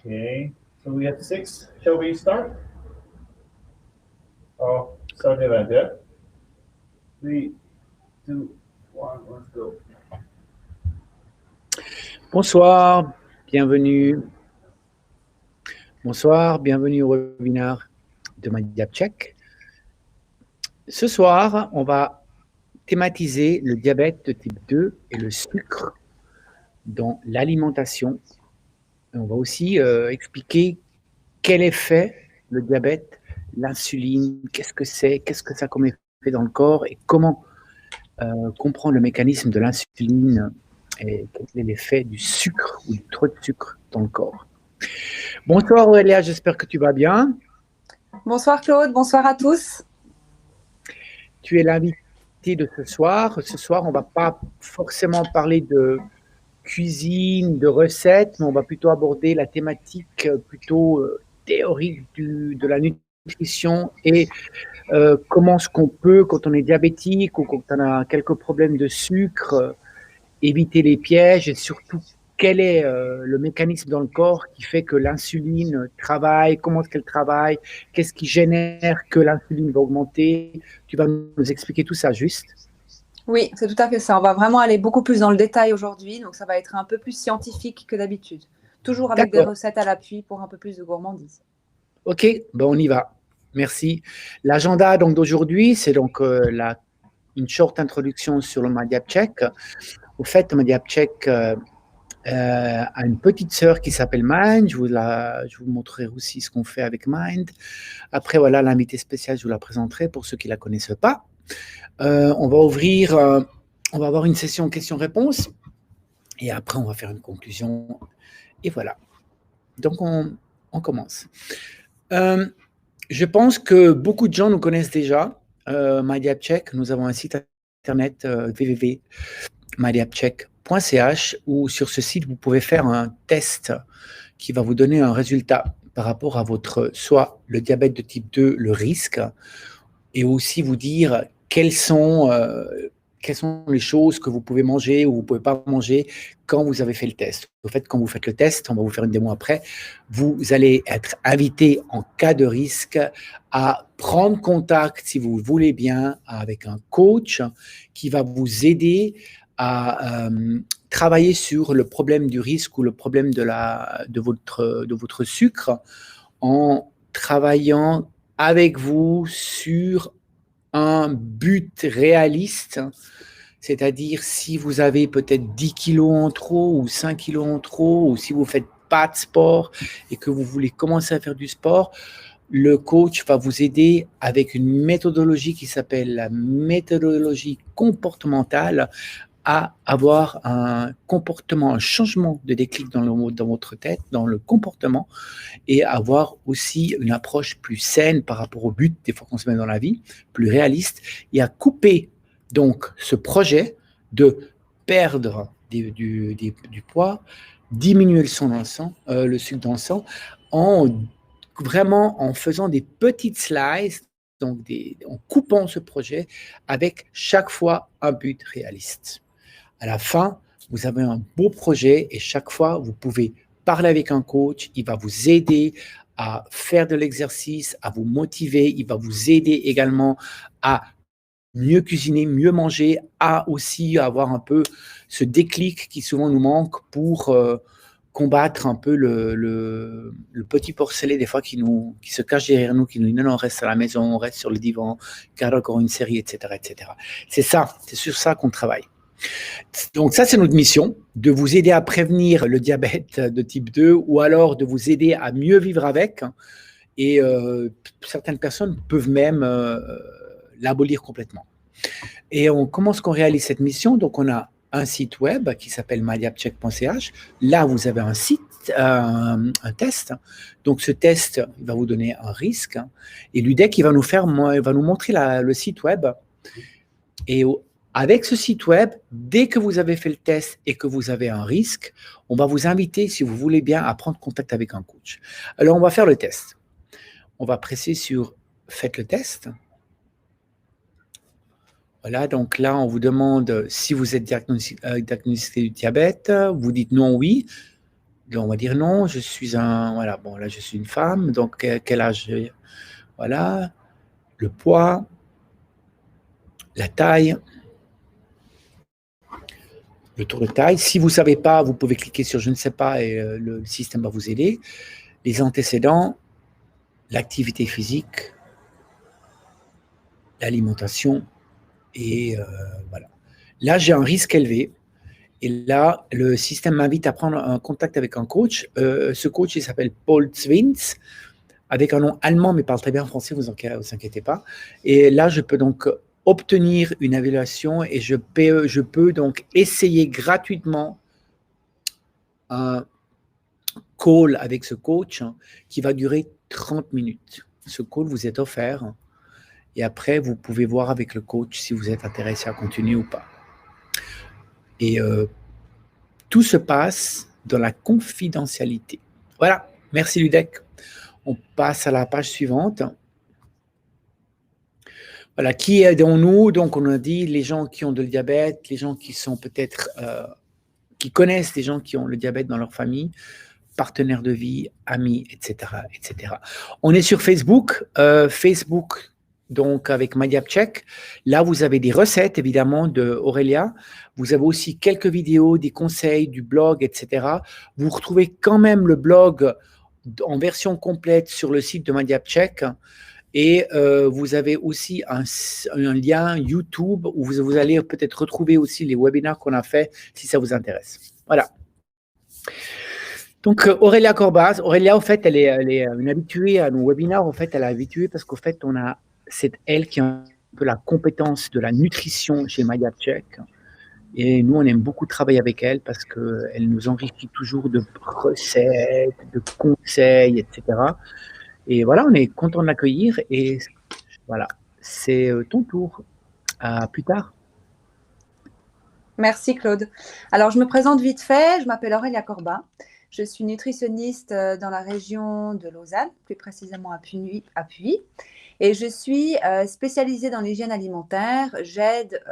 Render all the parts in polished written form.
Okay, so we have 6. Shall we start? Oh, sorry about that. 3, 2, 1, let's go. Bonsoir, bienvenue. Bonsoir, bienvenue au webinaire de MyDiabCheck. Ce soir, on va thématiser le diabète de type 2 et le sucre dans l'alimentation. On va aussi expliquer quel effet le diabète, l'insuline, qu'est-ce que ça a comme effet dans le corps et comment comprendre le mécanisme de l'insuline et quel est l'effet du sucre ou du trop de sucre dans le corps. Bonsoir Aurélia, j'espère que tu vas bien. Bonsoir Claude, bonsoir à tous. Tu es l'invité de ce soir. Ce soir, on ne va pas forcément parler de cuisine, de recettes, mais on va plutôt aborder la thématique plutôt théorique de la nutrition et comment est-ce qu'on peut, quand on est diabétique ou quand on a quelques problèmes de sucre, éviter les pièges et surtout quel est le mécanisme dans le corps qui fait que l'insuline travaille, comment est-ce qu'elle travaille, qu'est-ce qui génère que l'insuline va augmenter. Tu vas nous expliquer tout ça, juste? Oui, c'est tout à fait ça. On va vraiment aller beaucoup plus dans le détail aujourd'hui, donc ça va être un peu plus scientifique que d'habitude. Toujours avec des recettes à l'appui pour un peu plus de gourmandise. Ok, ben on y va. Merci. L'agenda donc d'aujourd'hui, c'est donc une short introduction sur le MyDiabCheck. Au fait, MyDiabCheck a une petite sœur qui s'appelle Mind. Je vous montrerai aussi ce qu'on fait avec Mind. Après, voilà, l'invité spécial, je vous la présenterai pour ceux qui ne la connaissent pas. On va avoir une session questions-réponses et après, on va faire une conclusion. Et voilà. Donc, on commence. Je pense que beaucoup de gens nous connaissent déjà. MyDiabCheck, nous avons un site internet www.mydiabcheck.ch où sur ce site, vous pouvez faire un test qui va vous donner un résultat par rapport à votre, soit le diabète de type 2, le risque, et aussi vous dire quelles sont les choses que vous pouvez manger ou vous ne pouvez pas manger quand vous avez fait le test. Au fait, quand vous faites le test, on va vous faire une démo après, vous allez être invité en cas de risque à prendre contact, si vous le voulez bien, avec un coach qui va vous aider à travailler sur le problème du risque ou le problème de votre sucre en travaillant avec vous sur un but réaliste, c'est-à-dire si vous avez peut-être 10 kilos en trop ou 5 kilos en trop, ou si vous ne faites pas de sport et que vous voulez commencer à faire du sport, le coach va vous aider avec une méthodologie qui s'appelle la méthodologie comportementale à avoir un comportement, un changement de déclic dans votre tête, dans le comportement, et avoir aussi une approche plus saine par rapport au but des fois qu'on se met dans la vie, plus réaliste, et à couper donc ce projet de perdre du poids, diminuer le sucre dans le sang, vraiment en faisant des petites slices, donc en coupant ce projet avec chaque fois un but réaliste. À la fin, vous avez un beau projet et chaque fois, vous pouvez parler avec un coach, il va vous aider à faire de l'exercice, à vous motiver, il va vous aider également à mieux cuisiner, mieux manger, à aussi avoir un peu ce déclic qui souvent nous manque pour combattre un peu le petit porcelet des fois qui se cache derrière nous, qui nous dit non, on reste à la maison, on reste sur le divan, car encore une série, etc., etc. C'est sur ça qu'on travaille. Donc ça, c'est notre mission, de vous aider à prévenir le diabète de type 2 ou alors de vous aider à mieux vivre avec. Et certaines personnes peuvent même l'abolir complètement. Et comment est-ce qu'on réalise cette mission? Donc, on a un site web qui s'appelle mydiabcheck.ch. Là, vous avez un site, un test. Donc, ce test, il va vous donner un risque. Et l'UDEC, il va nous montrer le site web. Et avec ce site web, dès que vous avez fait le test et que vous avez un risque, on va vous inviter, si vous voulez bien, à prendre contact avec un coach. Alors, on va faire le test. On va presser sur « Faites le test ». Voilà, donc là, on vous demande si vous êtes diagnostiqué du diabète. Vous dites non, oui. Donc, on va dire non, je suis voilà, bon, là, je suis une femme, donc quel âge j'ai? Voilà, le poids, la taille, le tour de taille. Si vous ne savez pas, vous pouvez cliquer sur je ne sais pas et le système va vous aider. Les antécédents, l'activité physique, l'alimentation et voilà. Là, j'ai un risque élevé. Et là, le système m'invite à prendre un contact avec un coach. Ce coach, il s'appelle Paul Zwins, avec un nom allemand, mais parle très bien français, vous inquiétez pas. Et là, je peux donc obtenir une évaluation et je peux donc essayer gratuitement un call avec ce coach qui va durer 30 minutes. Ce call vous est offert et après, vous pouvez voir avec le coach si vous êtes intéressé à continuer ou pas. Et tout se passe dans la confidentialité. Voilà, merci Ludec. On passe à la page suivante. Voilà, qui aidons-nous? Donc, on a dit les gens qui ont le diabète, les gens qui sont peut-être, qui connaissent des gens qui ont le diabète dans leur famille, partenaires de vie, amis, etc., etc. On est sur Facebook, Facebook, donc avec MyDiabCheck. Là, vous avez des recettes, évidemment, de Aurélia. Vous avez aussi quelques vidéos, des conseils, du blog, etc. Vous retrouvez quand même le blog en version complète sur le site de MyDiabCheck. Et vous avez aussi un lien YouTube où vous allez peut-être retrouver aussi les webinaires qu'on a fait si ça vous intéresse. Voilà. Donc, Aurélia Corbaz. Aurélia, en fait, elle est une habituée à nos webinaires. En fait, elle est habituée parce qu'en fait, c'est elle qui a un peu la compétence de la nutrition chez MyDiabCheck. Et nous, on aime beaucoup travailler avec elle parce qu'elle nous enrichit toujours de recettes, de conseils, etc. Et voilà, on est content de l'accueillir. Et voilà, c'est ton tour. À plus tard. Merci Claude. Alors, je me présente vite fait. Je m'appelle Aurélia Corbin. Je suis nutritionniste dans la région de Lausanne, plus précisément à Puy. Et je suis spécialisée dans l'hygiène alimentaire. J'aide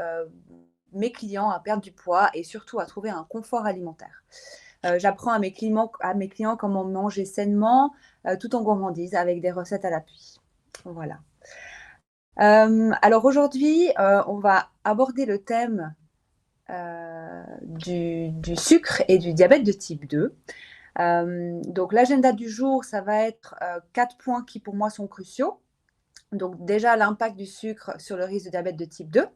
mes clients à perdre du poids et surtout à trouver un confort alimentaire. J'apprends à mes clients comment manger sainement tout en gourmandise avec des recettes à l'appui. Voilà. Alors aujourd'hui, on va aborder le thème du sucre et du diabète de type 2. Donc l'agenda du jour, ça va être 4 points qui pour moi sont cruciaux. Donc déjà l'impact du sucre sur le risque de diabète de type 2,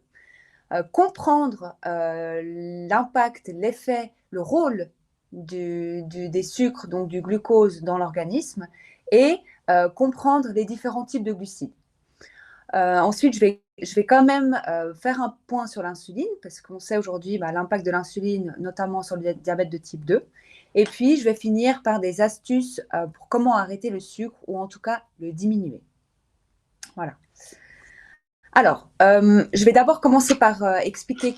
comprendre l'impact, l'effet, le rôle des sucres, donc du glucose dans l'organisme, et comprendre les différents types de glucides. Ensuite, je vais quand même faire un point sur l'insuline, parce qu'on sait aujourd'hui l'impact de l'insuline, notamment sur le diabète de type 2. Et puis, je vais finir par des astuces pour comment arrêter le sucre, ou en tout cas le diminuer. Voilà. Alors, je vais d'abord commencer par expliquer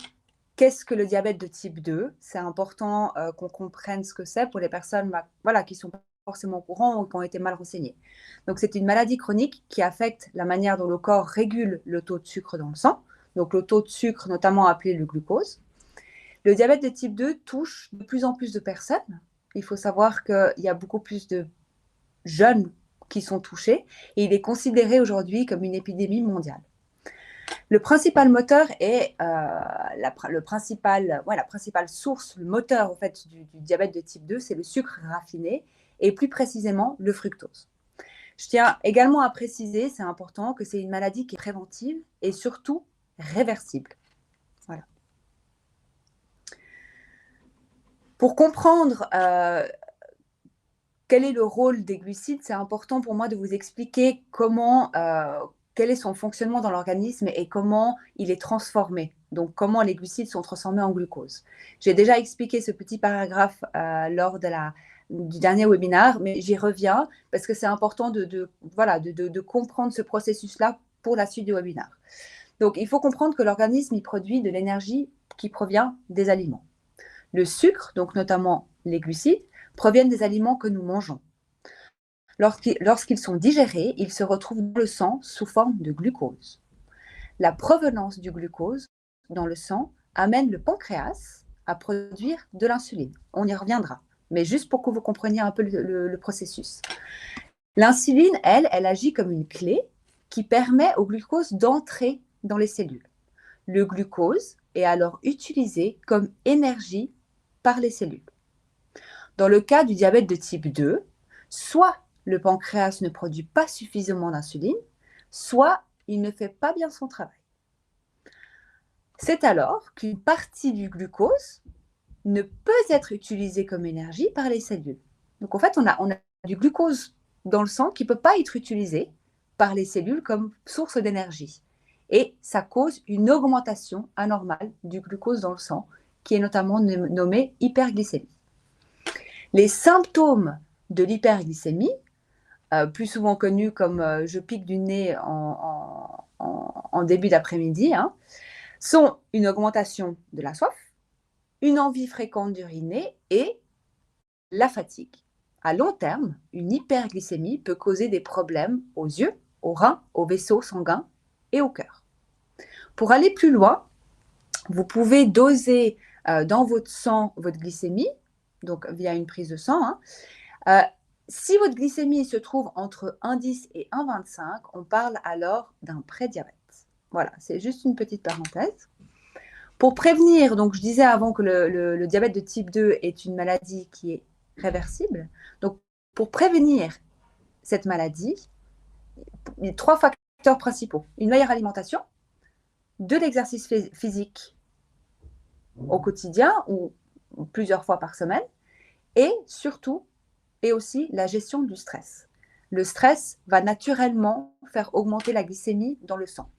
qu'est-ce que le diabète de type 2. C'est important qu'on comprenne ce que c'est pour les personnes qui sont pas forcément au courant ou qui ont été mal renseignées. Donc, c'est une maladie chronique qui affecte la manière dont le corps régule le taux de sucre dans le sang, donc le taux de sucre notamment appelé le glucose. Le diabète de type 2 touche de plus en plus de personnes. Il faut savoir qu'il y a beaucoup plus de jeunes qui sont touchés et il est considéré aujourd'hui comme une épidémie mondiale. Le principal moteur est la principale source, le moteur en fait, du diabète de type 2, c'est le sucre raffiné et plus précisément le fructose. Je tiens également à préciser, c'est important, que c'est une maladie qui est préventive et surtout réversible. Voilà. Pour comprendre quel est le rôle des glucides, c'est important pour moi de vous expliquer quel est son fonctionnement dans l'organisme et comment il est transformé. Donc, comment les glucides sont transformés en glucose. J'ai déjà expliqué ce petit paragraphe lors du dernier webinaire, mais j'y reviens parce que c'est important de comprendre ce processus-là pour la suite du webinaire. Donc, il faut comprendre que l'organisme il produit de l'énergie qui provient des aliments. Le sucre, donc notamment les glucides, proviennent des aliments que nous mangeons. Lorsqu'ils sont digérés, ils se retrouvent dans le sang sous forme de glucose. La provenance du glucose dans le sang amène le pancréas à produire de l'insuline. On y reviendra. mais juste pour que vous compreniez un peu le processus. L'insuline, elle agit comme une clé qui permet au glucose d'entrer dans les cellules. Le glucose est alors utilisé comme énergie par les cellules. Dans le cas du diabète de type 2, soit le pancréas ne produit pas suffisamment d'insuline, soit il ne fait pas bien son travail. C'est alors qu'une partie du glucose ne peut être utilisée comme énergie par les cellules. Donc en fait, on a du glucose dans le sang qui ne peut pas être utilisé par les cellules comme source d'énergie. Et ça cause une augmentation anormale du glucose dans le sang, qui est notamment nommée hyperglycémie. Les symptômes de l'hyperglycémie, plus souvent connus comme je pique du nez en début d'après-midi, sont une augmentation de la soif, une envie fréquente d'uriner et la fatigue. À long terme, une hyperglycémie peut causer des problèmes aux yeux, aux reins, aux vaisseaux sanguins et au cœur. Pour aller plus loin, vous pouvez doser dans votre sang votre glycémie, donc via une prise de sang. Si votre glycémie se trouve entre 1,10 et 1,25, on parle alors d'un prédiabète. Voilà, c'est juste une petite parenthèse. Pour prévenir, donc je disais avant que le diabète de type 2 est une maladie qui est réversible. Donc, pour prévenir cette maladie, il y a 3 facteurs principaux. Une meilleure alimentation, de l'exercice physique au quotidien ou plusieurs fois par semaine, et surtout, et aussi la gestion du stress. Le stress va naturellement faire augmenter la glycémie dans le sang.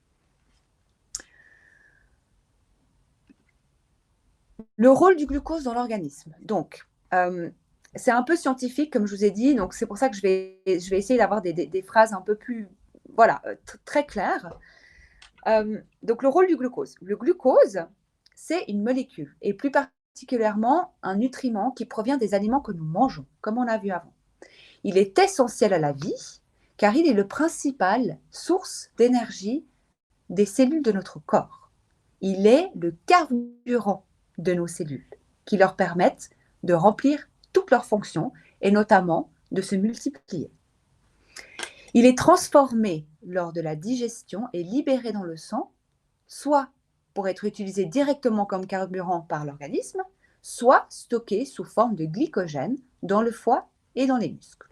Le rôle du glucose dans l'organisme. Donc, c'est un peu scientifique, comme je vous ai dit, donc c'est pour ça que je vais essayer d'avoir des phrases un peu plus, voilà, très claires. Donc, le rôle du glucose. Le glucose, c'est une molécule, et plus particulièrement un nutriment qui provient des aliments que nous mangeons, comme on a vu avant. Il est essentiel à la vie, car il est le principal source d'énergie des cellules de notre corps. Il est le carburant de nos cellules, qui leur permettent de remplir toutes leurs fonctions et notamment de se multiplier. Il est transformé lors de la digestion et libéré dans le sang, soit pour être utilisé directement comme carburant par l'organisme, soit stocké sous forme de glycogène dans le foie et dans les muscles.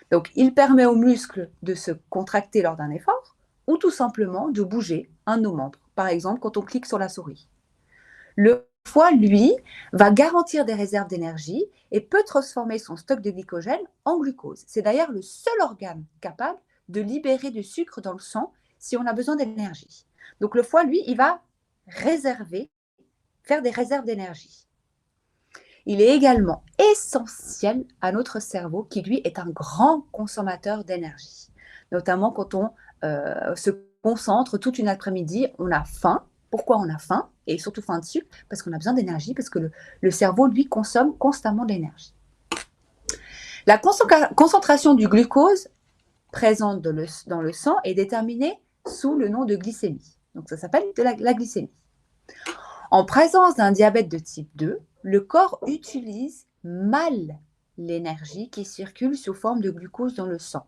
Donc, il permet aux muscles de se contracter lors d'un effort ou tout simplement de bouger un de nos membres, par exemple quand on clique sur la souris. Le foie, lui, va garantir des réserves d'énergie et peut transformer son stock de glycogène en glucose. C'est d'ailleurs le seul organe capable de libérer du sucre dans le sang si on a besoin d'énergie. Donc le foie, lui, il va faire des réserves d'énergie. Il est également essentiel à notre cerveau qui, lui, est un grand consommateur d'énergie. Notamment quand on se concentre toute une après-midi, on a faim. Pourquoi on a faim? Et surtout faim de sucre, parce qu'on a besoin d'énergie, parce que le cerveau, lui, consomme constamment de l'énergie. La concentration du glucose présente dans le sang est déterminée sous le nom de glycémie. Donc ça s'appelle la glycémie. En présence d'un diabète de type 2, le corps utilise mal l'énergie qui circule sous forme de glucose dans le sang,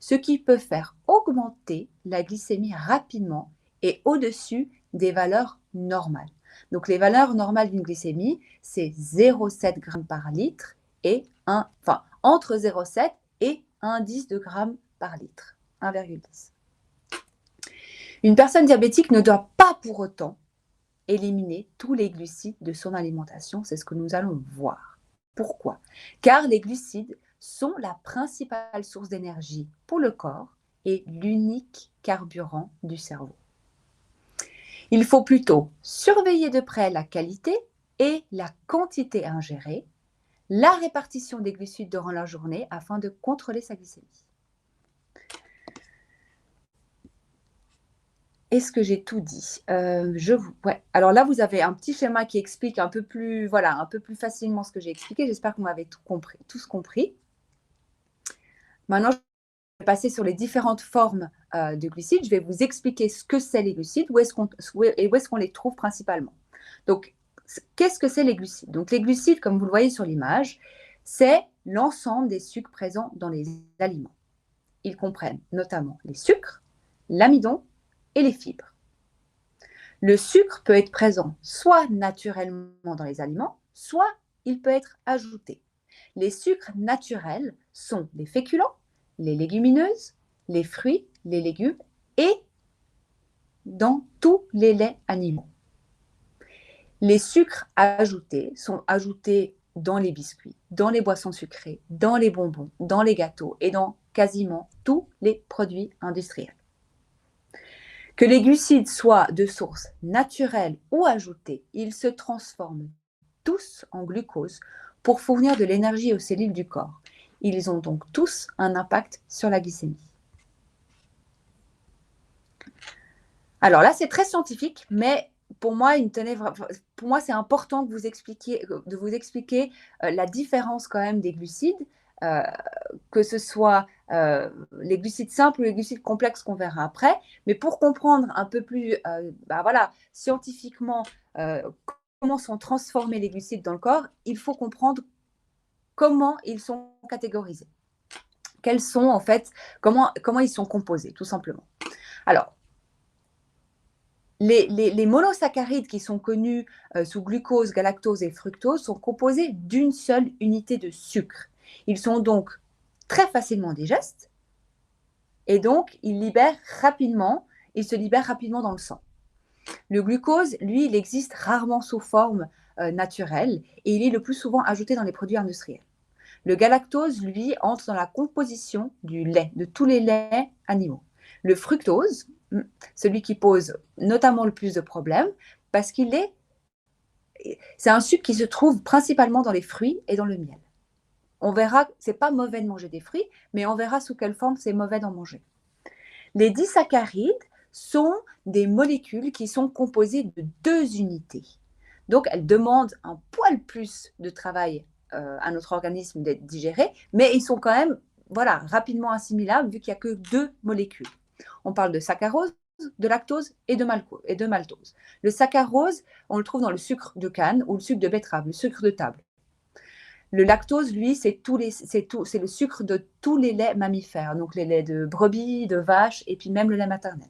ce qui peut faire augmenter la glycémie rapidement et au-dessus des valeurs normales. Donc les valeurs normales d'une glycémie, c'est 0,7 g par litre et entre 0,7 et 1,10 de grammes par litre, 1,10. Une personne diabétique ne doit pas pour autant éliminer tous les glucides de son alimentation, c'est ce que nous allons voir. Pourquoi? Car les glucides sont la principale source d'énergie pour le corps et l'unique carburant du cerveau. Il faut plutôt surveiller de près la qualité et la quantité ingérée, la répartition des glucides durant la journée afin de contrôler sa glycémie. Est-ce que j'ai tout dit? Ouais. Alors là, vous avez un petit schéma qui explique un peu plus facilement ce que j'ai expliqué. J'espère que vous m'avez tous compris. Maintenant, je vais passer sur les différentes formes de glucides. Je vais vous expliquer ce que c'est les glucides, où est-ce qu'on les trouve principalement. Donc, qu'est-ce que c'est les glucides? Donc les glucides, comme vous le voyez sur l'image, c'est l'ensemble des sucres présents dans les aliments. Ils comprennent notamment les sucres, l'amidon et les fibres. Le sucre peut être présent soit naturellement dans les aliments, soit il peut être ajouté. Les sucres naturels sont les féculents, les légumineuses, les fruits, les légumes et dans tous les laits animaux. Les sucres ajoutés sont ajoutés dans les biscuits, dans les boissons sucrées, dans les bonbons, dans les gâteaux et dans quasiment tous les produits industriels. Que les glucides soient de source naturelle ou ajoutée, ils se transforment tous en glucose pour fournir de l'énergie aux cellules du corps. Ils ont donc tous un impact sur la glycémie. Alors là, c'est très scientifique, mais pour moi, c'est important de vous expliquer la différence quand même des glucides, que ce soit les glucides simples ou les glucides complexes qu'on verra après. Mais pour comprendre un peu plus scientifiquement comment sont transformés les glucides dans le corps, il faut comprendre comment ils sont catégorisés. Quels sont en fait, comment ils sont composés, tout simplement. Alors, les monosaccharides qui sont connus sous glucose, galactose et fructose sont composés d'une seule unité de sucre. Ils sont donc très facilement digestes et donc ils se libèrent rapidement dans le sang. Le glucose, lui, il existe rarement sous forme naturelle et il est le plus souvent ajouté dans les produits industriels. Le galactose, lui, entre dans la composition du lait, de tous les laits animaux. Le fructose, celui qui pose notamment le plus de problèmes, parce c'est un sucre qui se trouve principalement dans les fruits et dans le miel. On verra, c'est pas mauvais de manger des fruits, mais on verra sous quelle forme c'est mauvais d'en manger. Les disaccharides sont des molécules qui sont composées de 2 unités. Donc, elles demandent un poil plus de travail à notre organisme d'être digérés, mais ils sont quand même rapidement assimilables vu qu'il n'y a que 2 molécules. On parle de saccharose, de lactose et de maltose. Le saccharose, on le trouve dans le sucre de canne ou le sucre de betterave, le sucre de table. Le lactose, lui, c'est le sucre de tous les laits mammifères, donc les laits de brebis, de vaches et puis même le lait maternel.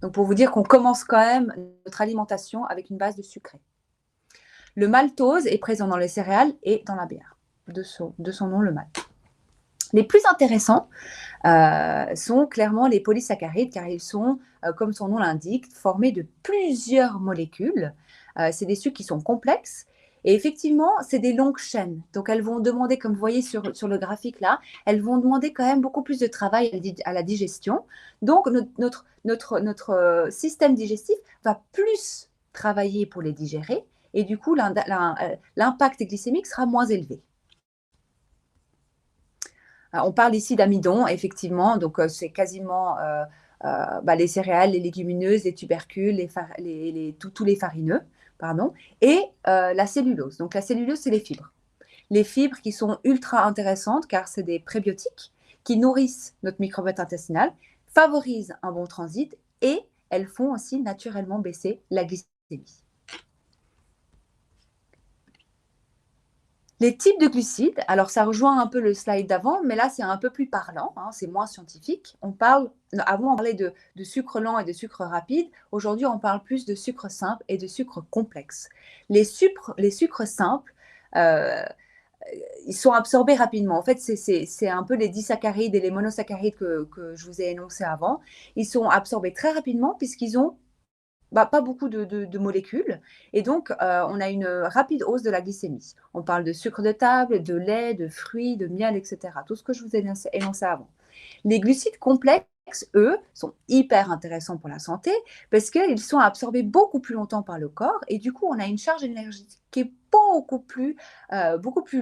Donc pour vous dire qu'on commence quand même notre alimentation avec une base de sucré. Le maltose est présent dans les céréales et dans la bière, de son nom le malt. Les plus intéressants sont clairement les polysaccharides, car ils sont, comme son nom l'indique, formés de plusieurs molécules. C'est des sucres qui sont complexes. Et effectivement, c'est des longues chaînes. Donc, elles vont demander, comme vous voyez sur le graphique là, elles vont demander quand même beaucoup plus de travail à la digestion. Donc, notre système digestif va plus travailler pour les digérer. Et du coup, l'impact glycémique sera moins élevé. On parle ici d'amidon, effectivement. Donc, c'est quasiment les céréales, les légumineuses, les tubercules, tous les farineux. Et la cellulose. Donc, la cellulose, c'est les fibres. Les fibres qui sont ultra intéressantes car c'est des prébiotiques qui nourrissent notre microbiote intestinal, favorisent un bon transit et elles font aussi naturellement baisser la glycémie. Les types de glucides, alors ça rejoint un peu le slide d'avant, mais là c'est un peu plus parlant, c'est moins scientifique. Avant on parlait de sucre lent et de sucre rapide, aujourd'hui on parle plus de sucre simple et de sucre complexe. Les sucres simples, ils sont absorbés rapidement. En fait, c'est un peu les disaccharides et les monosaccharides que je vous ai énoncés avant. Ils sont absorbés très rapidement puisqu'ils ont pas beaucoup de molécules. Et donc, on a une rapide hausse de la glycémie. On parle de sucre de table, de lait, de fruits, de miel, etc. Tout ce que je vous ai énoncé avant. Les glucides complexes, eux, sont hyper intéressants pour la santé parce qu'ils sont absorbés beaucoup plus longtemps par le corps et du coup, on a une charge énergétique qui est beaucoup plus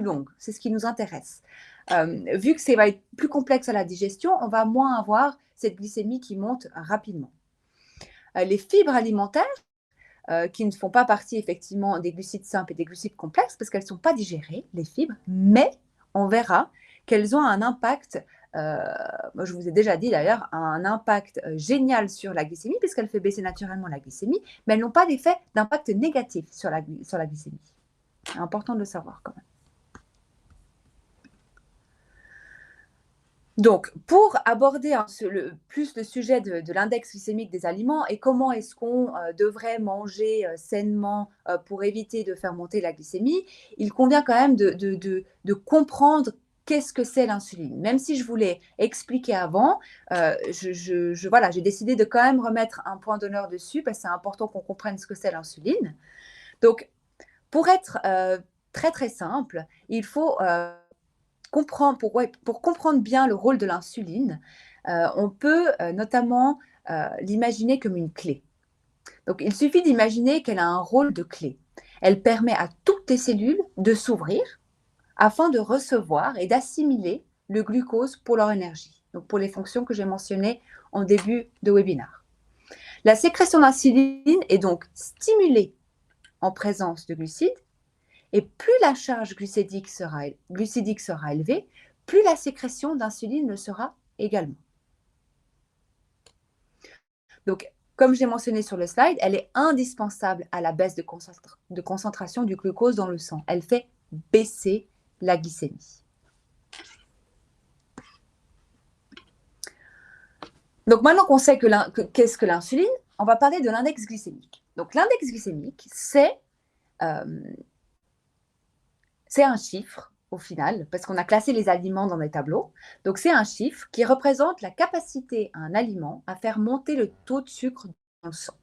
longue. C'est ce qui nous intéresse. Vu que ça va être plus complexe à la digestion, on va moins avoir cette glycémie qui monte rapidement. Les fibres alimentaires, qui ne font pas partie effectivement des glucides simples et des glucides complexes parce qu'elles ne sont pas digérées, les fibres, mais on verra qu'elles ont un impact moi, je vous ai déjà dit d'ailleurs, a un impact génial sur la glycémie, puisqu'elle fait baisser naturellement la glycémie, mais elles n'ont pas d'effet d'impact négatif sur la glycémie. C'est important de le savoir quand même. Donc, pour aborder plus le sujet de l'index glycémique des aliments et comment est-ce qu'on devrait manger sainement pour éviter de faire monter la glycémie, il convient quand même de comprendre qu'est-ce que c'est l'insuline. Même si je vous l'ai expliqué avant, voilà, j'ai décidé de quand même remettre un point d'honneur dessus parce que c'est important qu'on comprenne ce que c'est l'insuline. Donc, pour être très très simple, il faut pour comprendre bien le rôle de l'insuline, on peut notamment l'imaginer comme une clé. Donc, il suffit d'imaginer qu'elle a un rôle de clé. Elle permet à toutes les cellules de s'ouvrir afin de recevoir et d'assimiler le glucose pour leur énergie, donc pour les fonctions que j'ai mentionnées en début de webinaire. La sécrétion d'insuline est donc stimulée en présence de glucides. Et plus la charge glucidique sera élevée, plus la sécrétion d'insuline le sera également. Donc, comme j'ai mentionné sur le slide, elle est indispensable à la baisse de concentration du glucose dans le sang. Elle fait baisser la glycémie. Donc, maintenant qu'on sait qu'est-ce que l'insuline, on va parler de l'index glycémique. Donc, l'index glycémique, c'est un chiffre au final, parce qu'on a classé les aliments dans des tableaux. Donc, c'est un chiffre qui représente la capacité à un aliment à faire monter le taux de sucre dans le sang.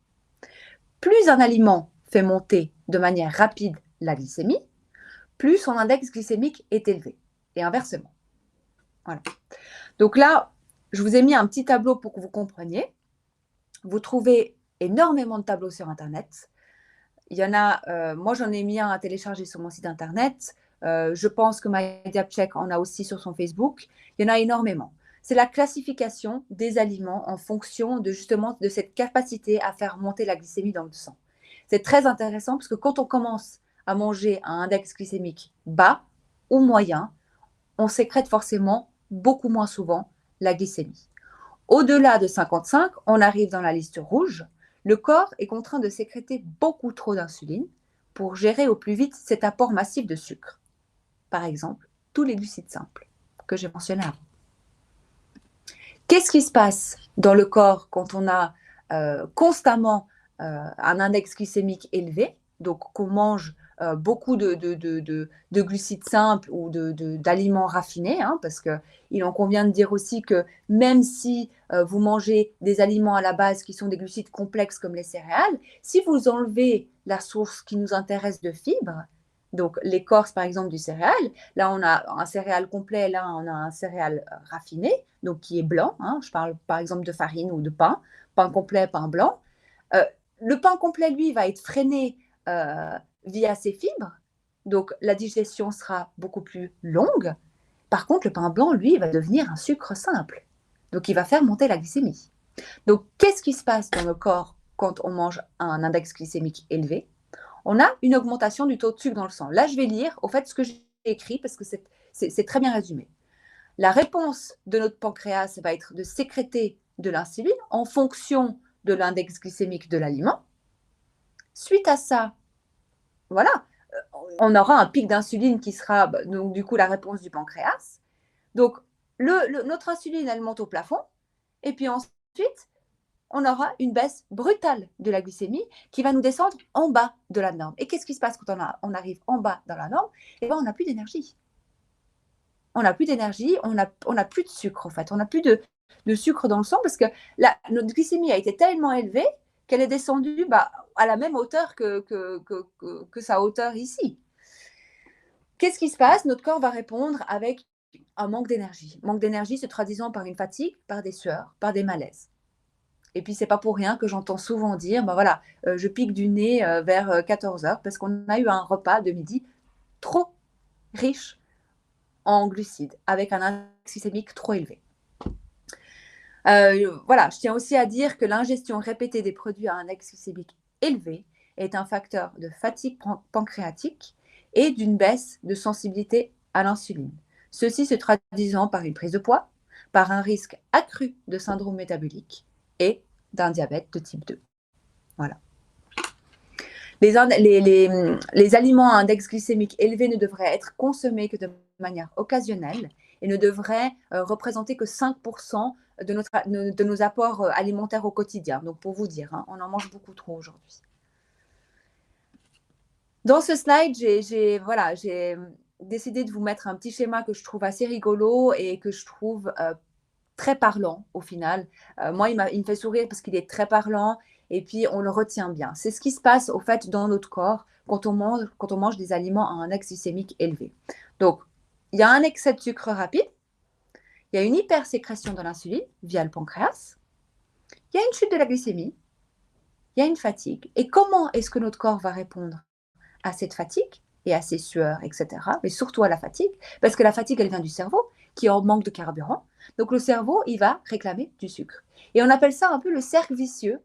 Plus un aliment fait monter de manière rapide la glycémie, plus son index glycémique est élevé, et inversement. Voilà. Donc là, je vous ai mis un petit tableau pour que vous compreniez. Vous trouvez énormément de tableaux sur Internet. Il y en a, moi j'en ai mis un à télécharger sur mon site Internet. Je pense que MyDiabCheck en a aussi sur son Facebook. Il y en a énormément. C'est la classification des aliments en fonction justement de cette capacité à faire monter la glycémie dans le sang. C'est très intéressant parce que quand on commence à manger un index glycémique bas ou moyen, on sécrète forcément beaucoup moins souvent la glycémie. Au-delà de 55, on arrive dans la liste rouge. Le corps est contraint de sécréter beaucoup trop d'insuline pour gérer au plus vite cet apport massif de sucre. Par exemple, tous les glucides simples que j'ai mentionnés avant. Qu'est-ce qui se passe dans le corps quand on a constamment un index glycémique élevé, donc qu'on mange beaucoup de glucides simples ou d'aliments raffinés, parce qu'il en convient de dire aussi que même si vous mangez des aliments à la base qui sont des glucides complexes comme les céréales, si vous enlevez la source qui nous intéresse de fibres, donc l'écorce par exemple du céréal, là on a un céréal complet, là on a un céréal raffiné, donc qui est blanc, je parle par exemple de farine ou de pain complet, pain blanc. Le pain complet, lui, va être freiné via ses fibres, donc la digestion sera beaucoup plus longue. Par contre, le pain blanc, lui, va devenir un sucre simple, donc il va faire monter la glycémie. Donc, qu'est-ce qui se passe dans le corps quand on mange un index glycémique élevé? On a une augmentation du taux de sucre dans le sang. Là, je vais lire, au fait, ce que j'ai écrit, parce que c'est très bien résumé. La réponse de notre pancréas va être de sécréter de l'insuline en fonction de l'index glycémique de l'aliment. Suite à ça, voilà, on aura un pic d'insuline qui sera donc du coup la réponse du pancréas. Donc notre insuline, elle monte au plafond, et puis ensuite, on aura une baisse brutale de la glycémie qui va nous descendre en bas de la norme. Et qu'est-ce qui se passe quand on arrive en bas dans la norme? Eh bien, on n'a plus d'énergie. On n'a plus d'énergie, on n'a plus de sucre en fait, on n'a plus de sucre dans le sang parce que notre glycémie a été tellement élevée qu'elle est descendue à la même hauteur que sa hauteur ici. Qu'est-ce qui se passe? Notre corps va répondre avec un manque d'énergie. Manque d'énergie se traduisant par une fatigue, par des sueurs, par des malaises. Et puis, c'est pas pour rien que j'entends souvent dire, voilà, je pique du nez vers 14 h parce qu'on a eu un repas de midi trop riche en glucides, avec un index glycémique trop élevé. Voilà, je tiens aussi à dire que l'ingestion répétée des produits à un index glycémique élevé est un facteur de fatigue pancréatique et d'une baisse de sensibilité à l'insuline. Ceci se traduisant par une prise de poids, par un risque accru de syndrome métabolique et d'un diabète de type 2. Voilà. Les aliments à index glycémique élevé ne devraient être consommés que de manière occasionnelle et ne devraient représenter que 5% de nos apports alimentaires au quotidien. Donc, pour vous dire, hein, on en mange beaucoup trop aujourd'hui. Dans ce slide, j'ai décidé de vous mettre un petit schéma que je trouve assez rigolo et que je trouve très parlant au final. Moi, il me fait sourire parce qu'il est très parlant et puis on le retient bien. C'est ce qui se passe au fait dans notre corps quand on mange des aliments à un index glycémique élevé. Donc, il y a un excès de sucre rapide, il y a une hypersécrétion de l'insuline via le pancréas, il y a une chute de la glycémie, il y a une fatigue. Et comment est-ce que notre corps va répondre à cette fatigue et à ces sueurs, etc., mais surtout à la fatigue, parce que la fatigue, elle vient du cerveau qui est en manque de carburant. Donc le cerveau, il va réclamer du sucre. Et on appelle ça un peu le cercle vicieux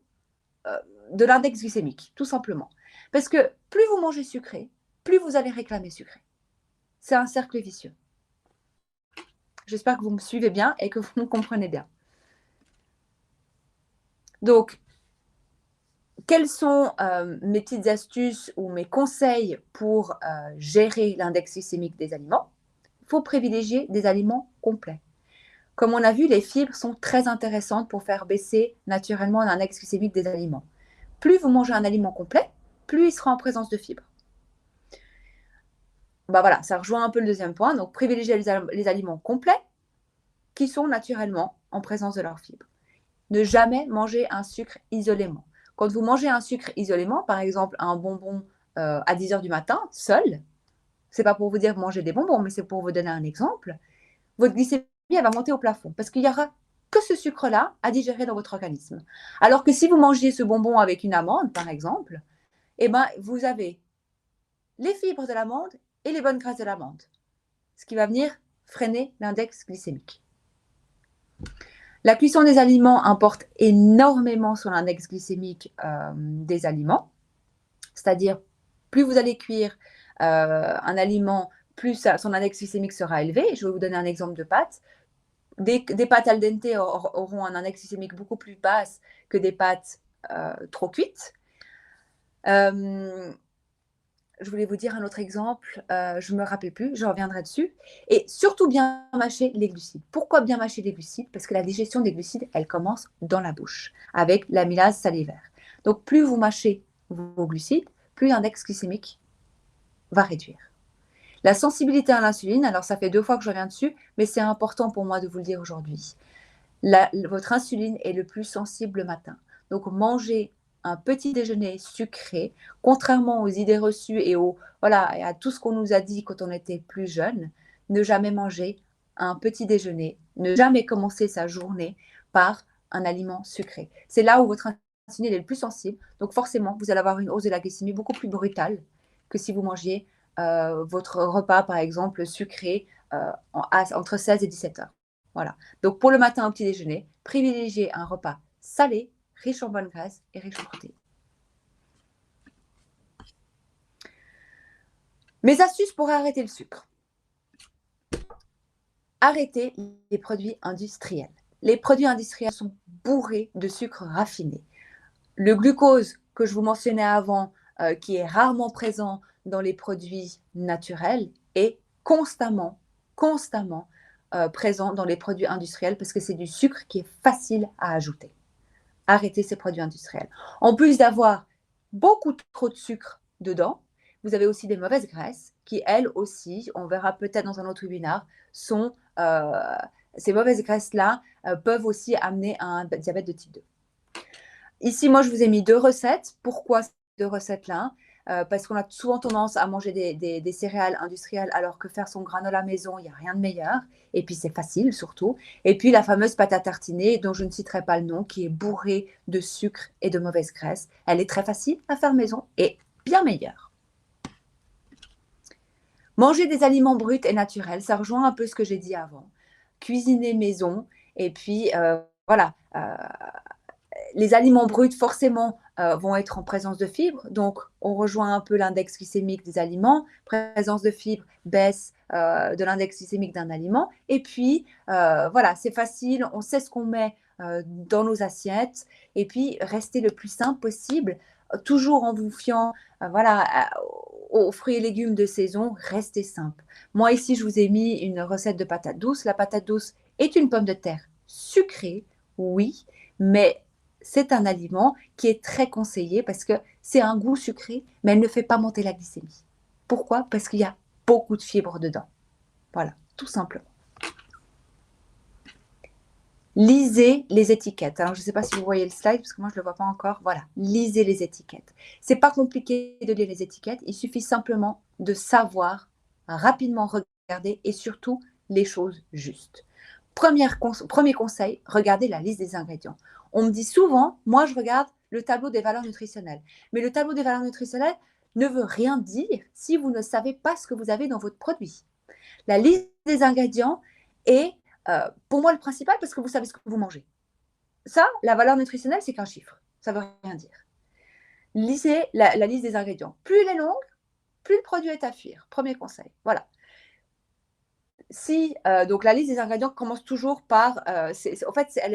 de l'index glycémique, tout simplement. Parce que plus vous mangez sucré, plus vous allez réclamer sucré. C'est un cercle vicieux. J'espère que vous me suivez bien et que vous me comprenez bien. Donc, quelles sont mes petites astuces ou mes conseils pour gérer l'index glycémique des aliments? Il faut privilégier des aliments complets. Comme on a vu, les fibres sont très intéressantes pour faire baisser naturellement l'index glycémique des aliments. Plus vous mangez un aliment complet, plus il sera en présence de fibres. Bah voilà, ça rejoint un peu le deuxième point. Donc, privilégier les aliments complets qui sont naturellement en présence de leurs fibres. Ne jamais manger un sucre isolément. Quand vous mangez un sucre isolément, par exemple un bonbon à 10 h du matin, seul, c'est pas pour vous dire manger des bonbons, mais c'est pour vous donner un exemple, votre glycémie elle va monter au plafond parce qu'il n'y aura que ce sucre-là à digérer dans votre organisme. Alors que si vous mangiez ce bonbon avec une amande, par exemple, eh ben, vous avez les fibres de l'amande et les bonnes graisses de l'amande, ce qui va venir freiner l'index glycémique. La cuisson des aliments importe énormément sur l'index glycémique des aliments, c'est-à-dire plus vous allez cuire un aliment, plus son index glycémique sera élevé. Je vais vous donner un exemple de pâtes. Des pâtes al dente auront un index glycémique beaucoup plus bas que des pâtes trop cuites. Je voulais vous dire un autre exemple, je ne me rappelle plus, je reviendrai dessus. Et surtout bien mâcher les glucides. Pourquoi bien mâcher les glucides? Parce que la digestion des glucides, elle commence dans la bouche, avec l'amylase salivaire. Donc plus vous mâchez vos glucides, plus l'index glycémique va réduire. La sensibilité à l'insuline, alors ça fait 2 fois que je reviens dessus, mais c'est important pour moi de vous le dire aujourd'hui. Votre insuline est le plus sensible le matin. Donc mangez un petit déjeuner sucré, contrairement aux idées reçues et à tout ce qu'on nous a dit quand on était plus jeune. Ne jamais manger un petit déjeuner, ne jamais commencer sa journée par un aliment sucré. C'est là où votre insuline est le plus sensible. Donc forcément, vous allez avoir une hausse de la glycémie beaucoup plus brutale que si vous mangiez votre repas, par exemple, sucré entre 16 et 17 heures. Voilà. Donc, pour le matin au petit déjeuner, privilégiez un repas salé, riche en bonnes graisses et riche en protéines. Mes astuces pour arrêter le sucre. Arrêtez les produits industriels. Les produits industriels sont bourrés de sucre raffiné. Le glucose que je vous mentionnais avant, qui est rarement présent dans les produits naturels, est constamment présent dans les produits industriels parce que c'est du sucre qui est facile à ajouter. Arrêtez ces produits industriels. En plus d'avoir beaucoup trop de sucre dedans, vous avez aussi des mauvaises graisses qui, elles aussi, on verra peut-être dans un autre webinaire, ces mauvaises graisses-là peuvent aussi amener à un diabète de type 2. Ici, moi, je vous ai mis 2 recettes. Pourquoi ces 2 recettes-là? Parce qu'on a souvent tendance à manger des céréales industrielles alors que faire son granola maison, il n'y a rien de meilleur. Et puis, c'est facile surtout. Et puis, la fameuse pâte à tartiner, dont je ne citerai pas le nom, qui est bourrée de sucre et de mauvaise graisse. Elle est très facile à faire maison et bien meilleure. Manger des aliments bruts et naturels, ça rejoint un peu ce que j'ai dit avant. Cuisiner maison et puis, les aliments bruts, forcément, vont être en présence de fibres. Donc, on rejoint un peu l'index glycémique des aliments. Présence de fibres, baisse de l'index glycémique d'un aliment. Et puis, voilà, c'est facile. On sait ce qu'on met dans nos assiettes. Et puis, restez le plus simple possible, toujours en vous fiant aux fruits et légumes de saison. Restez simple. Moi, ici, je vous ai mis une recette de patate douce. La patate douce est une pomme de terre sucrée, oui, mais c'est un aliment qui est très conseillé parce que c'est un goût sucré, mais elle ne fait pas monter la glycémie. Pourquoi? Parce qu'il y a beaucoup de fibres dedans. Voilà, tout simplement. Lisez les étiquettes. Alors, je ne sais pas si vous voyez le slide, parce que moi, je ne le vois pas encore. Voilà, lisez les étiquettes. Ce n'est pas compliqué de lire les étiquettes. Il suffit simplement de savoir rapidement regarder et surtout les choses justes. Premier conseil, regardez la liste des ingrédients. On me dit souvent, moi, je regarde le tableau des valeurs nutritionnelles. Mais le tableau des valeurs nutritionnelles ne veut rien dire si vous ne savez pas ce que vous avez dans votre produit. La liste des ingrédients est, pour moi, le principal parce que vous savez ce que vous mangez. Ça, la valeur nutritionnelle, c'est qu'un chiffre. Ça ne veut rien dire. Lisez la liste des ingrédients. Plus elle est longue, plus le produit est à fuir. Premier conseil. Voilà. Donc la liste des ingrédients commence toujours par, en fait, elle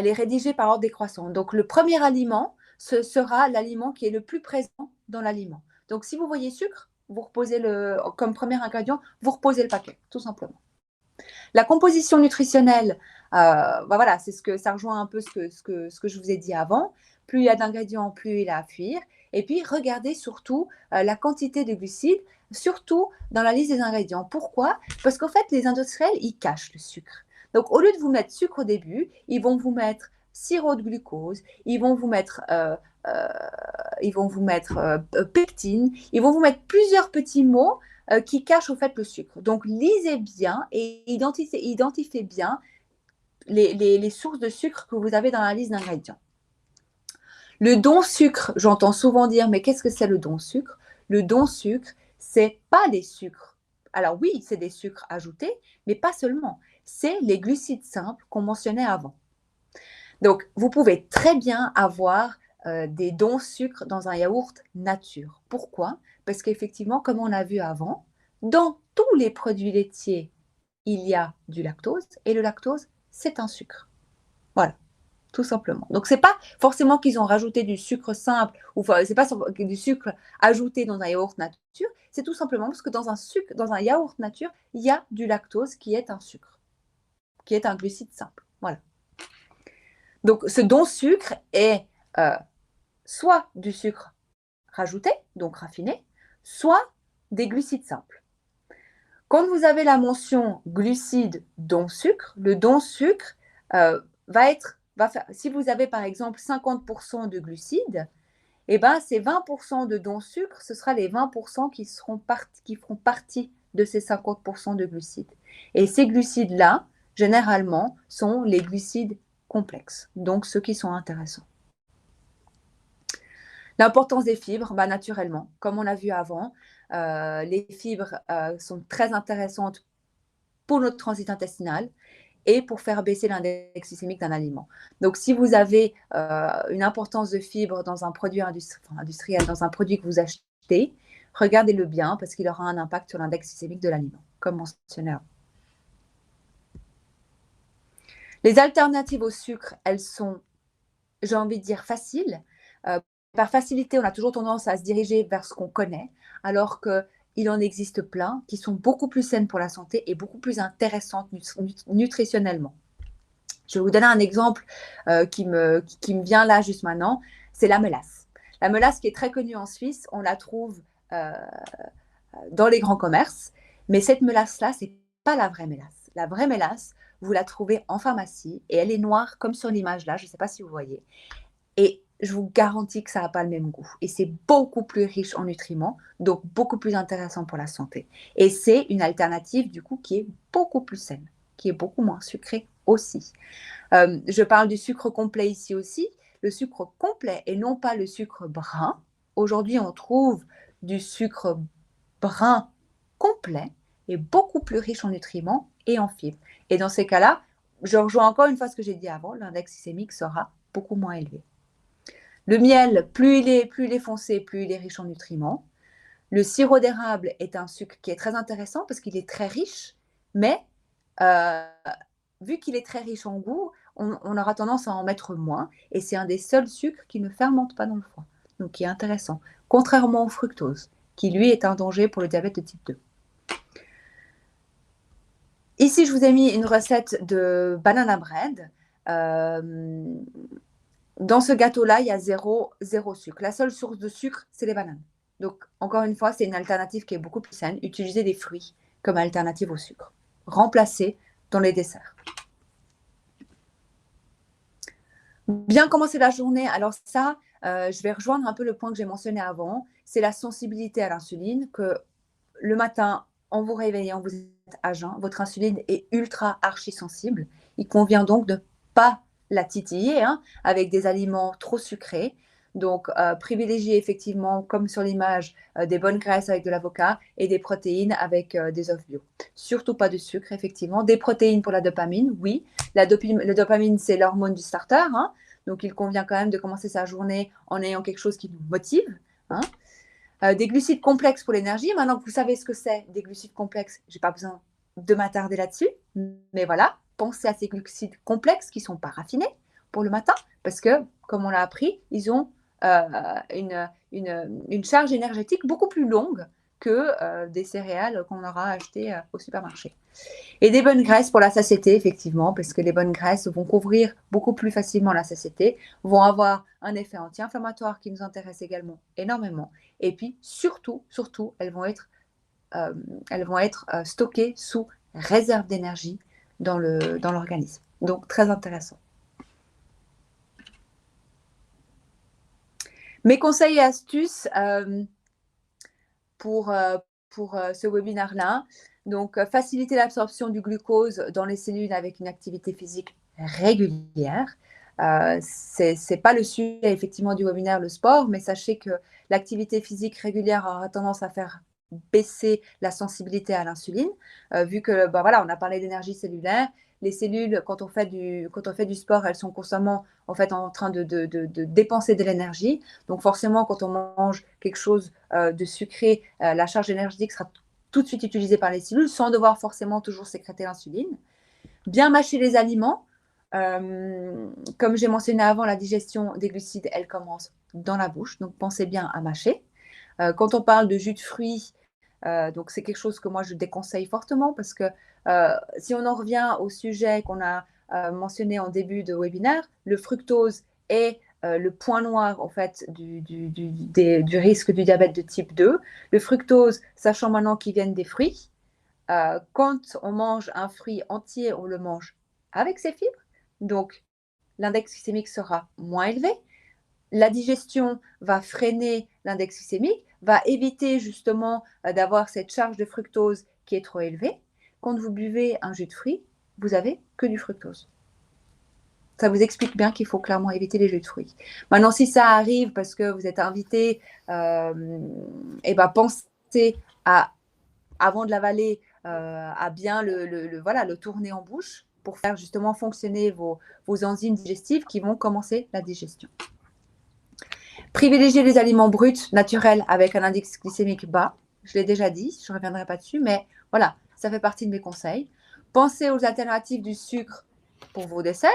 est rédigée par ordre décroissant. Donc le premier aliment, ce sera l'aliment qui est le plus présent dans l'aliment. Donc si vous voyez sucre, vous reposez comme premier ingrédient, vous reposez le paquet, tout simplement. La composition nutritionnelle, voilà, ça rejoint un peu ce que je vous ai dit avant. Plus il y a d'ingrédients, plus il a à fuir. Et puis, regardez surtout la quantité de glucides, surtout dans la liste des ingrédients. Pourquoi? Parce qu'en fait, les industriels, ils cachent le sucre. Donc, au lieu de vous mettre sucre au début, ils vont vous mettre sirop de glucose, ils vont vous mettre pectine, ils vont vous mettre plusieurs petits mots qui cachent au fait le sucre. Donc, lisez bien et identifiez bien les sources de sucre que vous avez dans la liste d'ingrédients. Le don sucre, j'entends souvent dire, mais qu'est-ce que c'est le don sucre? Le don sucre, c'est pas des sucres. Alors oui, c'est des sucres ajoutés, mais pas seulement. C'est les glucides simples qu'on mentionnait avant. Donc, vous pouvez très bien avoir des dons sucre dans un yaourt nature. Pourquoi? Parce qu'effectivement, comme on a vu avant, dans tous les produits laitiers, il y a du lactose et le lactose, c'est un sucre. Voilà, tout simplement. Donc, ce n'est pas forcément qu'ils ont rajouté du sucre simple ou c'est pas du sucre ajouté dans un yaourt nature, c'est tout simplement parce que dans un yaourt nature, il y a du lactose qui est un sucre, qui est un glucide simple. Voilà. Donc, ce don sucre est soit du sucre rajouté, donc raffiné, soit des glucides simples. Quand vous avez la mention glucides don sucre, le don sucre si vous avez par exemple 50% de glucides, eh ben, ces 20% de don sucre, ce sera les 20% qui feront partie de ces 50% de glucides. Et ces glucides-là, généralement, sont les glucides complexes, donc ceux qui sont intéressants. L'importance des fibres, naturellement, comme on l'a vu avant, les fibres sont très intéressantes pour notre transit intestinal et pour faire baisser l'index glycémique d'un aliment. Donc, si vous avez une importance de fibres dans un produit industriel, dans un produit que vous achetez, regardez-le bien parce qu'il aura un impact sur l'index glycémique de l'aliment, comme mentionné avant. Les alternatives au sucre, elles sont, j'ai envie de dire, faciles. Par facilité, on a toujours tendance à se diriger vers ce qu'on connaît, alors qu'il en existe plein qui sont beaucoup plus saines pour la santé et beaucoup plus intéressantes nutritionnellement. Je vais vous donner un exemple qui me vient là juste maintenant, c'est la mélasse. La mélasse qui est très connue en Suisse, on la trouve dans les grands commerces, mais cette mélasse-là, ce n'est pas la vraie mélasse. La vraie mélasse, vous la trouvez en pharmacie et elle est noire comme sur l'image là, je ne sais pas si vous voyez. Et je vous garantis que ça n'a pas le même goût. Et c'est beaucoup plus riche en nutriments, donc beaucoup plus intéressant pour la santé. Et c'est une alternative, du coup, qui est beaucoup plus saine, qui est beaucoup moins sucrée aussi. Je parle du sucre complet ici aussi. Le sucre complet et non pas le sucre brun. Aujourd'hui, on trouve du sucre brun complet et beaucoup plus riche en nutriments et en fibres. Et dans ces cas-là, je rejoins encore une fois ce que j'ai dit avant, l'index glycémique sera beaucoup moins élevé. Le miel, plus il est foncé, plus il est riche en nutriments. Le sirop d'érable est un sucre qui est très intéressant parce qu'il est très riche, mais vu qu'il est très riche en goût, on aura tendance à en mettre moins. Et c'est un des seuls sucres qui ne fermente pas dans le foie, donc qui est intéressant. Contrairement au fructose, qui lui est un danger pour le diabète de type 2. Ici, je vous ai mis une recette de banana bread. Dans ce gâteau-là, il y a zéro sucre. La seule source de sucre, c'est les bananes. Donc, encore une fois, c'est une alternative qui est beaucoup plus saine. Utilisez des fruits comme alternative au sucre. Remplacez dans les desserts. Bien commencer la journée. Alors ça, je vais rejoindre un peu le point que j'ai mentionné avant. C'est la sensibilité à l'insuline, que le matin, en vous réveillant, vous êtes à jeun, votre insuline est ultra archi-sensible. Il convient donc de ne pas la titiller avec des aliments trop sucrés. Donc, privilégiez effectivement, comme sur l'image, des bonnes graisses avec de l'avocat et des protéines avec des œufs bio. Surtout pas de sucre, effectivement. Des protéines pour la dopamine, oui. La dopamine, c'est l'hormone du starter. Donc, il convient quand même de commencer sa journée en ayant quelque chose qui nous motive. Des glucides complexes pour l'énergie. Maintenant que vous savez ce que c'est, des glucides complexes, je n'ai pas besoin de m'attarder là-dessus. Mais voilà, pensez à ces glucides complexes qui ne sont pas raffinés pour le matin, parce que, comme on l'a appris, ils ont une charge énergétique beaucoup plus longue que des céréales qu'on aura achetées au supermarché. Et des bonnes graisses pour la satiété, effectivement, parce que les bonnes graisses vont couvrir beaucoup plus facilement la satiété, vont avoir un effet anti-inflammatoire qui nous intéresse également énormément. Et puis, surtout, elles vont être stockées sous réserve d'énergie dans l'organisme. Donc, très intéressant. Mes conseils et astuces pour ce webinaire-là. Donc, faciliter l'absorption du glucose dans les cellules avec une activité physique régulière. Ce n'est pas le sujet effectivement du webinaire, le sport, mais sachez que l'activité physique régulière aura tendance à faire baisser la sensibilité à l'insuline, vu que on a parlé d'énergie cellulaire. Les cellules, quand on fait du sport, elles sont constamment en fait en train de dépenser de l'énergie. Donc forcément, quand on mange quelque chose de sucré, la charge énergétique sera tout de suite utilisée par les cellules sans devoir forcément toujours sécréter l'insuline. Bien mâcher les aliments. Comme j'ai mentionné avant, la digestion des glucides, elle commence dans la bouche. Donc pensez bien à mâcher. Quand on parle de jus de fruits, donc c'est quelque chose que moi je déconseille fortement parce que si on en revient au sujet qu'on a mentionné en début de webinaire, le fructose est le point noir en fait du risque du diabète de type 2. Le fructose, sachant maintenant qu'il vient des fruits, quand on mange un fruit entier, on le mange avec ses fibres, donc l'index glycémique sera moins élevé. La digestion va freiner l'index glycémique, va éviter justement d'avoir cette charge de fructose qui est trop élevée. Quand vous buvez un jus de fruits, vous avez que du fructose. Ça vous explique bien qu'il faut clairement éviter les jus de fruits. Maintenant, si ça arrive parce que vous êtes invité, pensez à, avant de l'avaler, à bien le tourner en bouche pour faire justement fonctionner vos enzymes digestives qui vont commencer la digestion. Privilégier les aliments bruts, naturels, avec un index glycémique bas. Je l'ai déjà dit, je ne reviendrai pas dessus, mais voilà, ça fait partie de mes conseils. Pensez aux alternatives du sucre pour vos desserts,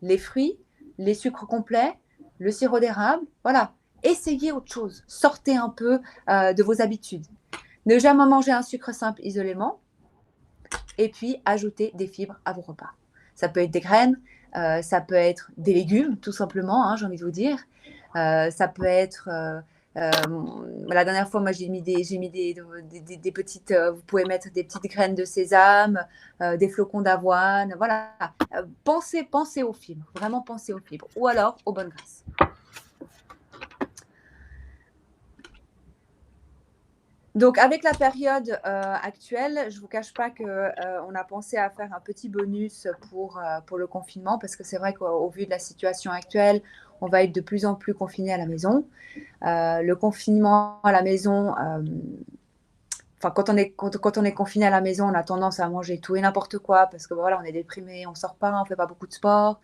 les fruits, les sucres complets, le sirop d'érable. Voilà, essayez autre chose. Sortez un peu de vos habitudes. Ne jamais manger un sucre simple isolément. Et puis, ajoutez des fibres à vos repas. Ça peut être des graines, ça peut être des légumes, tout simplement, j'ai envie de vous dire. Ça peut être, la dernière fois, moi j'ai mis des petites, vous pouvez mettre des petites graines de sésame, des flocons d'avoine, voilà. Pensez aux fibres, vraiment pensez aux fibres, ou alors aux bonnes graisses. Donc, avec la période actuelle, je ne vous cache pas qu'on a pensé à faire un petit bonus pour le confinement parce que c'est vrai qu'au vu de la situation actuelle, on va être de plus en plus confinés à la maison. Le confinement à la maison enfin, quand on est confiné à la maison, on a tendance à manger tout et n'importe quoi parce que voilà, on est déprimé, on sort pas, on fait pas beaucoup de sport.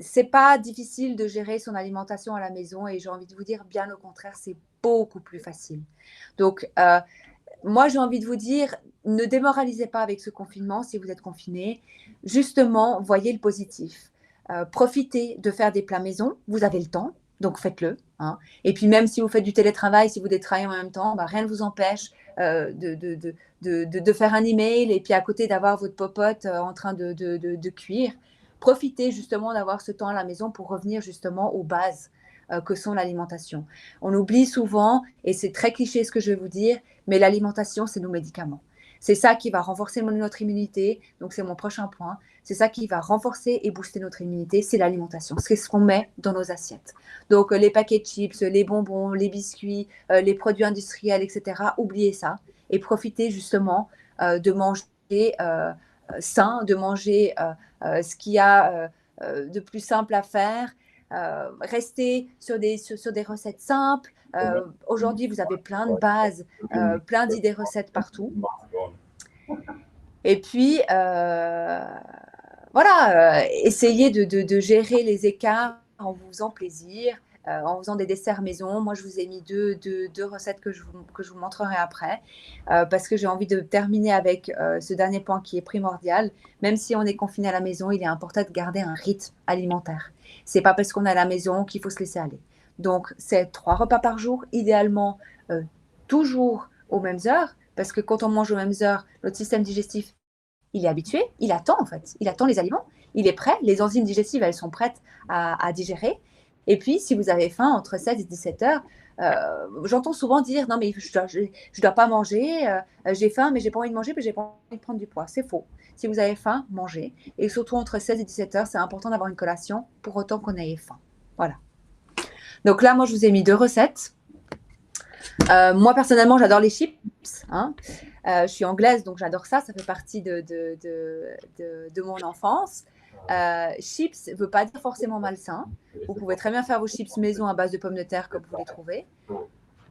C'est pas difficile de gérer son alimentation à la maison et j'ai envie de vous dire, bien au contraire, c'est beaucoup plus facile. Donc, moi, j'ai envie de vous dire, ne démoralisez pas avec ce confinement si vous êtes confiné. Justement, voyez le positif. Profitez de faire des plats maison. Vous avez le temps, donc faites-le. Hein. Et puis, même si vous faites du télétravail, si vous travaillez en même temps, bah, rien ne vous empêche de faire un email et puis à côté d'avoir votre popote en train de cuire. Profitez justement d'avoir ce temps à la maison pour revenir justement aux bases que sont l'alimentation. On oublie souvent, et c'est très cliché ce que je vais vous dire, mais l'alimentation, c'est nos médicaments. C'est ça qui va renforcer notre immunité, donc c'est mon prochain point. C'est ça qui va renforcer et booster notre immunité, c'est l'alimentation. C'est ce qu'on met dans nos assiettes. Donc les paquets de chips, les bonbons, les biscuits, les produits industriels, etc. Oubliez ça et profitez justement de manger sain, de manger ce qu'il y a de plus simple à faire. Restez sur des recettes simples. Aujourd'hui, vous avez plein de bases, plein d'idées recettes partout. Et puis, voilà, essayez de gérer les écarts en vous faisant plaisir, en faisant des desserts maison. Moi, je vous ai mis deux recettes que je vous montrerai après, parce que j'ai envie de terminer avec ce dernier point qui est primordial. Même si on est confiné à la maison, il est important de garder un rythme alimentaire. C'est pas parce qu'on est à la maison qu'il faut se laisser aller. Donc, c'est 3 repas par jour, idéalement toujours aux mêmes heures, parce que quand on mange aux mêmes heures, notre système digestif, il est habitué, il attend en fait, il attend les aliments, il est prêt, les enzymes digestives, elles sont prêtes à digérer. Et puis, si vous avez faim entre 16 et 17 heures, j'entends souvent dire non mais je dois pas manger, j'ai faim mais j'ai pas envie de manger, mais j'ai pas envie de prendre du poids. C'est faux. Si vous avez faim, mangez. Et surtout entre 16 et 17 heures, c'est important d'avoir une collation pour autant qu'on ait faim. Voilà. Donc là, moi, je vous ai mis 2 recettes. Moi, personnellement, j'adore les chips. Hein. Je suis anglaise, donc j'adore ça. Ça fait partie de mon enfance. Chips ne veut pas dire forcément malsain. Vous pouvez très bien faire vos chips maison à base de pommes de terre comme vous les trouvez.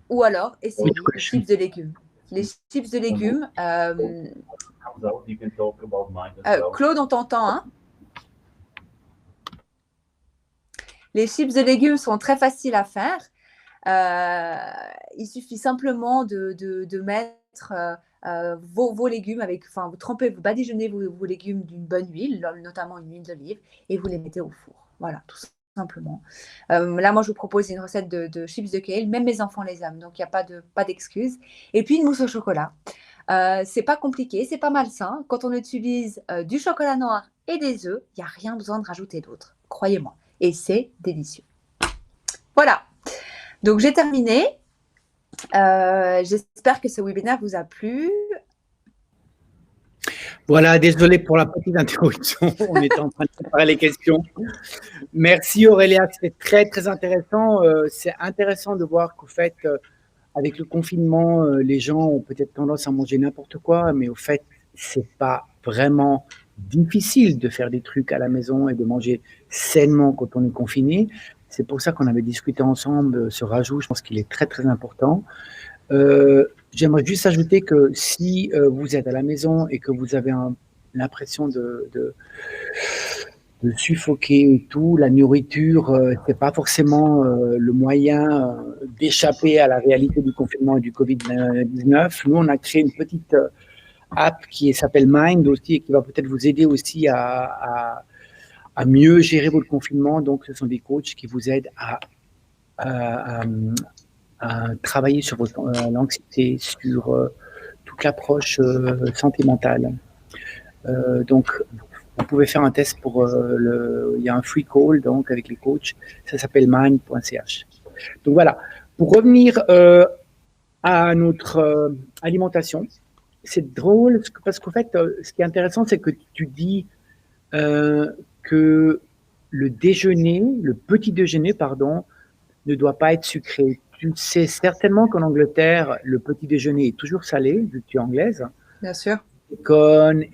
Ou alors, essayez les chips de légumes. Les chips de légumes. Claude, on t'entend, hein? Les chips de légumes sont très faciles à faire. Il suffit simplement de mettre vos légumes vous trempez, vous badigeonnez vos légumes d'une bonne huile, notamment une huile d'olive, et vous les mettez au four. Voilà, tout simplement. Là, moi, je vous propose une recette de chips de kale. Même mes enfants les aiment, donc il n'y a pas d'excuse. Et puis une mousse au chocolat. C'est pas compliqué, c'est pas malsain. Quand on utilise du chocolat noir et des œufs, il n'y a rien besoin de rajouter d'autre. Croyez-moi. Et c'est délicieux. Voilà. Donc, j'ai terminé. J'espère que ce webinaire vous a plu. Voilà, désolé pour la petite interruption. On était en train de préparer les questions. Merci Aurélia, c'était très, très intéressant. C'est intéressant de voir qu'au fait, avec le confinement, les gens ont peut-être tendance à manger n'importe quoi, mais au fait, c'est pas vraiment difficile de faire des trucs à la maison et de manger sainement quand on est confiné. C'est pour ça qu'on avait discuté ensemble ce rajout. Je pense qu'il est très, très important. J'aimerais juste ajouter que si vous êtes à la maison et que vous avez l'impression de suffoquer et tout, la nourriture, c'est pas forcément le moyen d'échapper à la réalité du confinement et du Covid-19. Nous, on a créé une petite app qui s'appelle Mind aussi et qui va peut-être vous aider aussi à mieux gérer votre confinement. Donc, ce sont des coachs qui vous aident à travailler sur l'anxiété, sur toute l'approche santé mentale. Donc, vous pouvez faire un test il y a un free call donc avec les coachs, ça s'appelle mind.ch. Donc voilà, pour revenir à notre alimentation, c'est drôle parce qu'en fait, ce qui est intéressant, c'est que tu dis que le petit déjeuner, ne doit pas être sucré. Tu sais certainement qu'en Angleterre, le petit déjeuner est toujours salé, vu que tu es anglaise. Bien sûr. Bacon,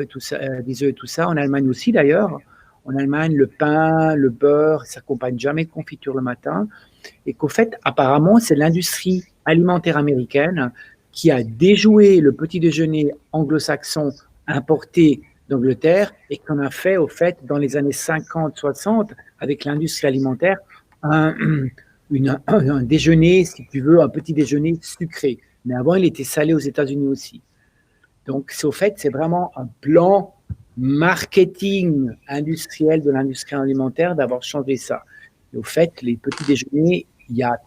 tout ça, des œufs, tout ça. En Allemagne aussi, d'ailleurs. En Allemagne, le pain, le beurre, ça s'accompagne jamais de confiture le matin. Et qu'au fait, apparemment, c'est l'industrie alimentaire américaine qui a déjoué le petit déjeuner anglo-saxon importé d'Angleterre et qu'on a fait, au fait, dans les années 50-60, avec l'industrie alimentaire, un déjeuner, si tu veux, un petit déjeuner sucré. Mais avant, il était salé aux États-Unis aussi. Donc, c'est au fait, c'est vraiment un plan marketing industriel de l'industrie alimentaire d'avoir changé ça. Et au fait, les petits déjeuners, il y a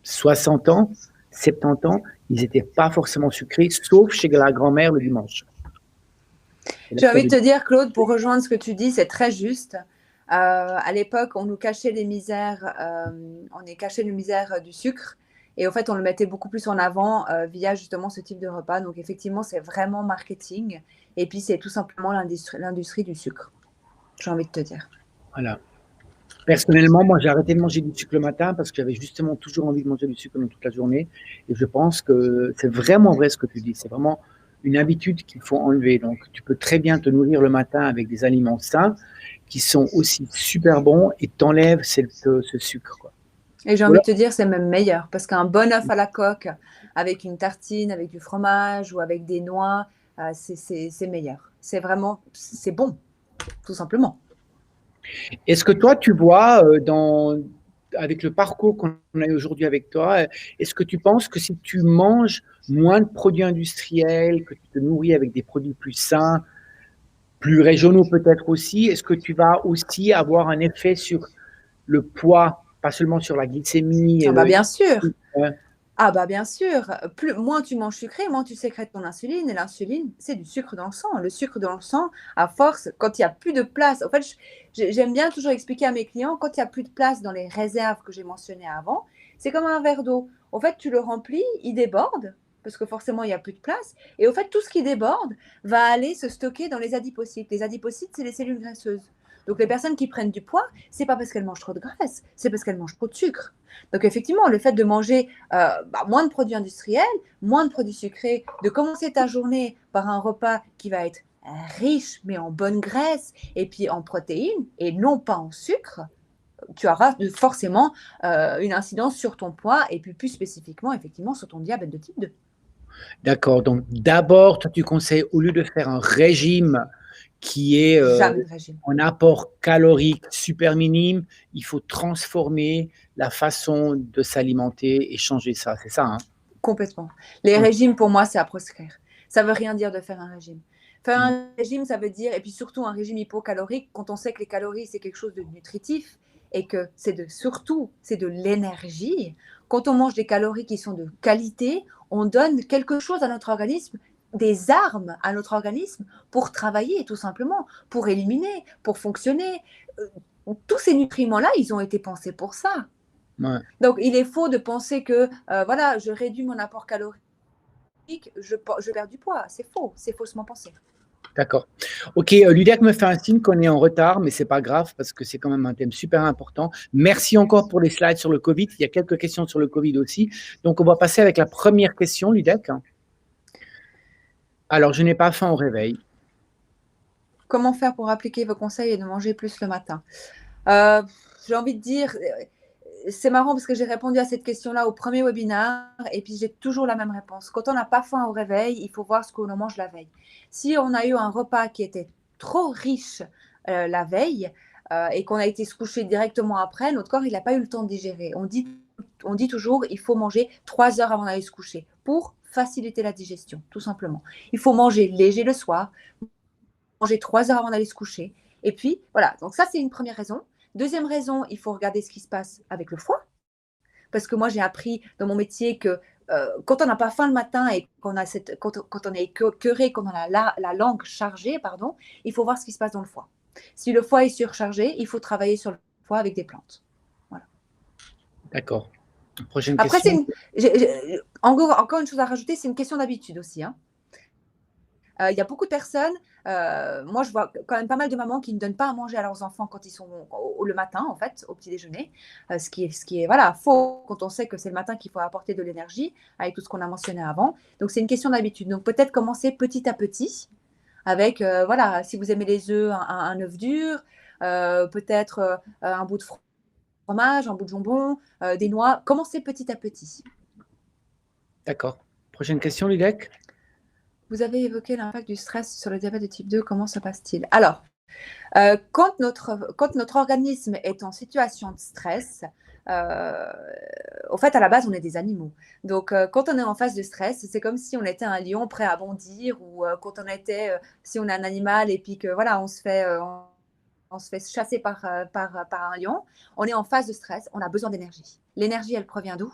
60 ans, 70 ans, ils n'étaient pas forcément sucrés, sauf chez la grand-mère le dimanche. J'ai envie de te dire, Claude, pour rejoindre ce que tu dis, c'est très juste. À l'époque, on nous cachait les misères, du sucre. Et au fait, on le mettait beaucoup plus en avant via justement ce type de repas. Donc, effectivement, c'est vraiment marketing. Et puis, c'est tout simplement l'industrie du sucre. J'ai envie de te dire. Voilà. Personnellement, moi, j'ai arrêté de manger du sucre le matin parce que j'avais justement toujours envie de manger du sucre pendant toute la journée. Et je pense que c'est vraiment vrai ce que tu dis. C'est vraiment une habitude qu'il faut enlever. Donc, tu peux très bien te nourrir le matin avec des aliments sains qui sont aussi super bons et t'enlèves ce sucre, quoi. Et j'ai envie de te dire, c'est même meilleur parce qu'un bon œuf à la coque avec une tartine, avec du fromage ou avec des noix, c'est meilleur. C'est vraiment, c'est bon, tout simplement. Est-ce que toi, tu vois, avec le parcours qu'on a aujourd'hui avec toi, est-ce que tu penses que si tu manges moins de produits industriels, que tu te nourris avec des produits plus sains, plus régionaux peut-être aussi, est-ce que tu vas aussi avoir un effet sur le poids, pas seulement sur la glycémie? Ah bah bien sûr. Ouais. Ah bah bien sûr, moins tu manges sucré, moins tu sécrètes ton insuline. Et l'insuline, c'est du sucre dans le sang. Le sucre dans le sang, à force, quand il n'y a plus de place, en fait, j'aime bien toujours expliquer à mes clients, quand il n'y a plus de place dans les réserves que j'ai mentionnées avant, c'est comme un verre d'eau. En fait, tu le remplis, il déborde, parce que forcément, il n'y a plus de place. Et au fait, tout ce qui déborde va aller se stocker dans les adipocytes. Les adipocytes, c'est les cellules graisseuses. Donc les personnes qui prennent du poids, c'est pas parce qu'elles mangent trop de graisse, c'est parce qu'elles mangent trop de sucre. Donc effectivement, le fait de manger moins de produits industriels, moins de produits sucrés, de commencer ta journée par un repas qui va être riche mais en bonne graisse et puis en protéines et non pas en sucre, tu auras forcément une incidence sur ton poids et puis plus spécifiquement effectivement sur ton diabète de type 2. D'accord, donc d'abord, toi tu conseilles, au lieu de faire un régime qui est en apport calorique super minime, il faut transformer la façon de s'alimenter et changer ça, c'est ça, hein? Complètement. Les régimes, pour moi, c'est à proscrire. Ça ne veut rien dire de faire un régime. Faire un régime, ça veut dire, et puis surtout un régime hypocalorique, quand on sait que les calories, c'est quelque chose de nutritif et que c'est de l'énergie. Quand on mange des calories qui sont de qualité, on donne quelque chose à notre organisme, des armes à notre organisme pour travailler, tout simplement, pour éliminer, pour fonctionner. Tous ces nutriments-là, ils ont été pensés pour ça. Ouais. Donc, il est faux de penser que, voilà, je réduis mon apport calorique, je perds du poids. C'est faux, c'est faussement pensé. D'accord. Ok, Ludiac me fait un signe qu'on est en retard, mais c'est pas grave parce que c'est quand même un thème super important. Merci encore pour les slides sur le Covid. Il y a quelques questions sur le Covid aussi. Donc, on va passer avec la première question, Ludiac. Alors, je n'ai pas faim au réveil. Comment faire pour appliquer vos conseils et de manger plus le matin? J'ai envie de dire, c'est marrant parce que j'ai répondu à cette question-là au premier webinaire et puis j'ai toujours la même réponse. Quand on n'a pas faim au réveil, il faut voir ce que l'on mange la veille. Si on a eu un repas qui était trop riche la veille et qu'on a été se coucher directement après, notre corps, il n'a pas eu le temps de digérer. On dit toujours, il faut manger 3 heures avant d'aller se coucher pour faciliter la digestion, tout simplement. Il faut manger léger le soir, manger 3 heures avant d'aller se coucher. Et puis, voilà. Donc ça, c'est une première raison. Deuxième raison, il faut regarder ce qui se passe avec le foie. Parce que moi, j'ai appris dans mon métier que quand on n'a pas faim le matin et quand on est écœuré, quand on a la langue chargée, pardon, il faut voir ce qui se passe dans le foie. Si le foie est surchargé, il faut travailler sur le foie avec des plantes. Voilà. D'accord. Prochaine Après, question. Encore une chose à rajouter, c'est une question d'habitude aussi, hein. Il y a beaucoup de personnes, moi je vois quand même pas mal de mamans qui ne donnent pas à manger à leurs enfants quand ils sont le matin, en fait, au petit déjeuner, ce qui est voilà, faux quand on sait que c'est le matin qu'il faut apporter de l'énergie avec tout ce qu'on a mentionné avant. Donc c'est une question d'habitude. Donc peut-être commencer petit à petit avec, voilà, si vous aimez les œufs, un œuf dur, peut-être un bout de fromage, un bout de jambon, des noix. Commencez petit à petit. D'accord. Prochaine question, Lydec. Vous avez évoqué l'impact du stress sur le diabète de type 2. Comment se passe-t-il? Alors, quand notre organisme est en situation de stress, au fait, à la base, on est des animaux. Donc, quand on est en phase de stress, c'est comme si on était un lion prêt à bondir, ou quand on était, si on est un animal et puis que voilà, on se fait chasser par un lion, on est en phase de stress, on a besoin d'énergie. L'énergie, elle provient d'où?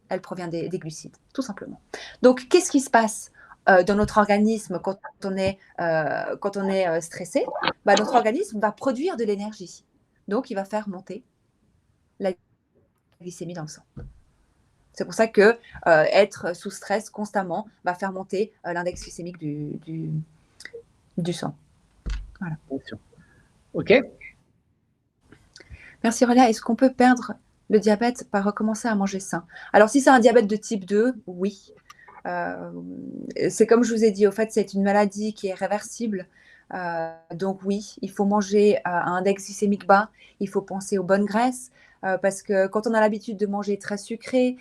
Elle provient des glucides, tout simplement. Donc, qu'est-ce qui se passe dans notre organisme quand on est stressé? Notre organisme va produire de l'énergie. Donc, il va faire monter la glycémie dans le sang. C'est pour ça que être sous stress constamment va faire monter l'index glycémique du sang. Voilà. OK. Merci Aurélia. Est-ce qu'on peut perdre le diabète par recommencer à manger sain? Alors, si c'est un diabète de type 2, oui. C'est comme je vous ai dit, au fait, c'est une maladie qui est réversible. Donc oui, il faut manger à un index glycémique bas, il faut penser aux bonnes graisses, parce que quand on a l'habitude de manger très sucré,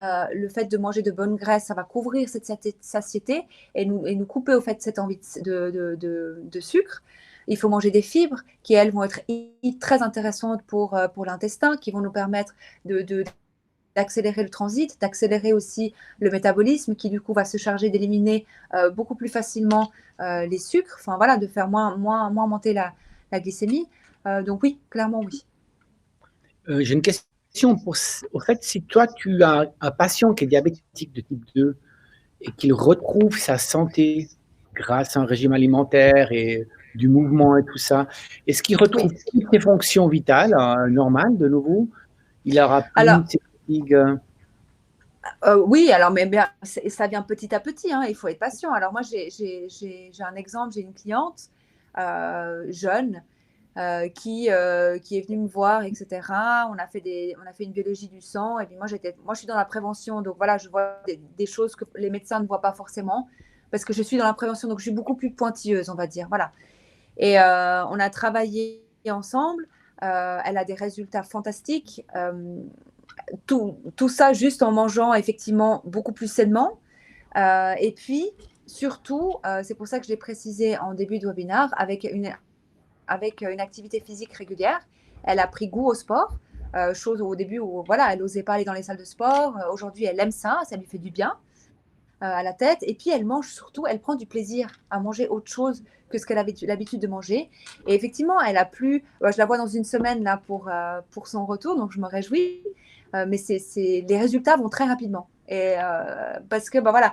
le fait de manger de bonnes graisses, ça va couvrir cette satiété et nous couper au fait cette envie de sucre. Il faut manger des fibres qui, elles, vont être très intéressantes pour l'intestin, qui vont nous permettre d'accélérer le transit, d'accélérer aussi le métabolisme, qui du coup va se charger d'éliminer beaucoup plus facilement les sucres, enfin voilà, de faire moins monter la glycémie. Donc oui, clairement oui. J'ai une question. Au fait, si toi, tu as un patient qui est diabétique de type 2 et qu'il retrouve sa santé grâce à un régime alimentaire et du mouvement et tout ça, est-ce qu'il retrouve toutes ses fonctions vitales normales de nouveau? Il aura plus de fatigue? Oui, alors mais bien, ça vient petit à petit, hein, il faut être patient. Alors moi, j'ai un exemple, j'ai une cliente jeune qui est venue me voir, etc. On a fait une biologie du sang et puis moi, je suis dans la prévention, donc voilà, je vois des choses que les médecins ne voient pas forcément parce que je suis dans la prévention, donc je suis beaucoup plus pointilleuse, on va dire, voilà. Et on a travaillé ensemble, elle a des résultats fantastiques. Tout ça juste en mangeant effectivement beaucoup plus sainement. Et puis, surtout, c'est pour ça que je l'ai précisé en début de webinaire, avec une activité physique régulière. Elle a pris goût au sport, chose au début où voilà, elle n'osait pas aller dans les salles de sport. Aujourd'hui, elle aime ça lui fait du bien à la tête. Et puis, elle mange surtout, elle prend du plaisir à manger autre chose que ce qu'elle avait l'habitude de manger. Et effectivement, elle a plus, je la vois dans une semaine là pour son retour, donc je me réjouis. Mais les résultats vont très rapidement. Et parce que voilà,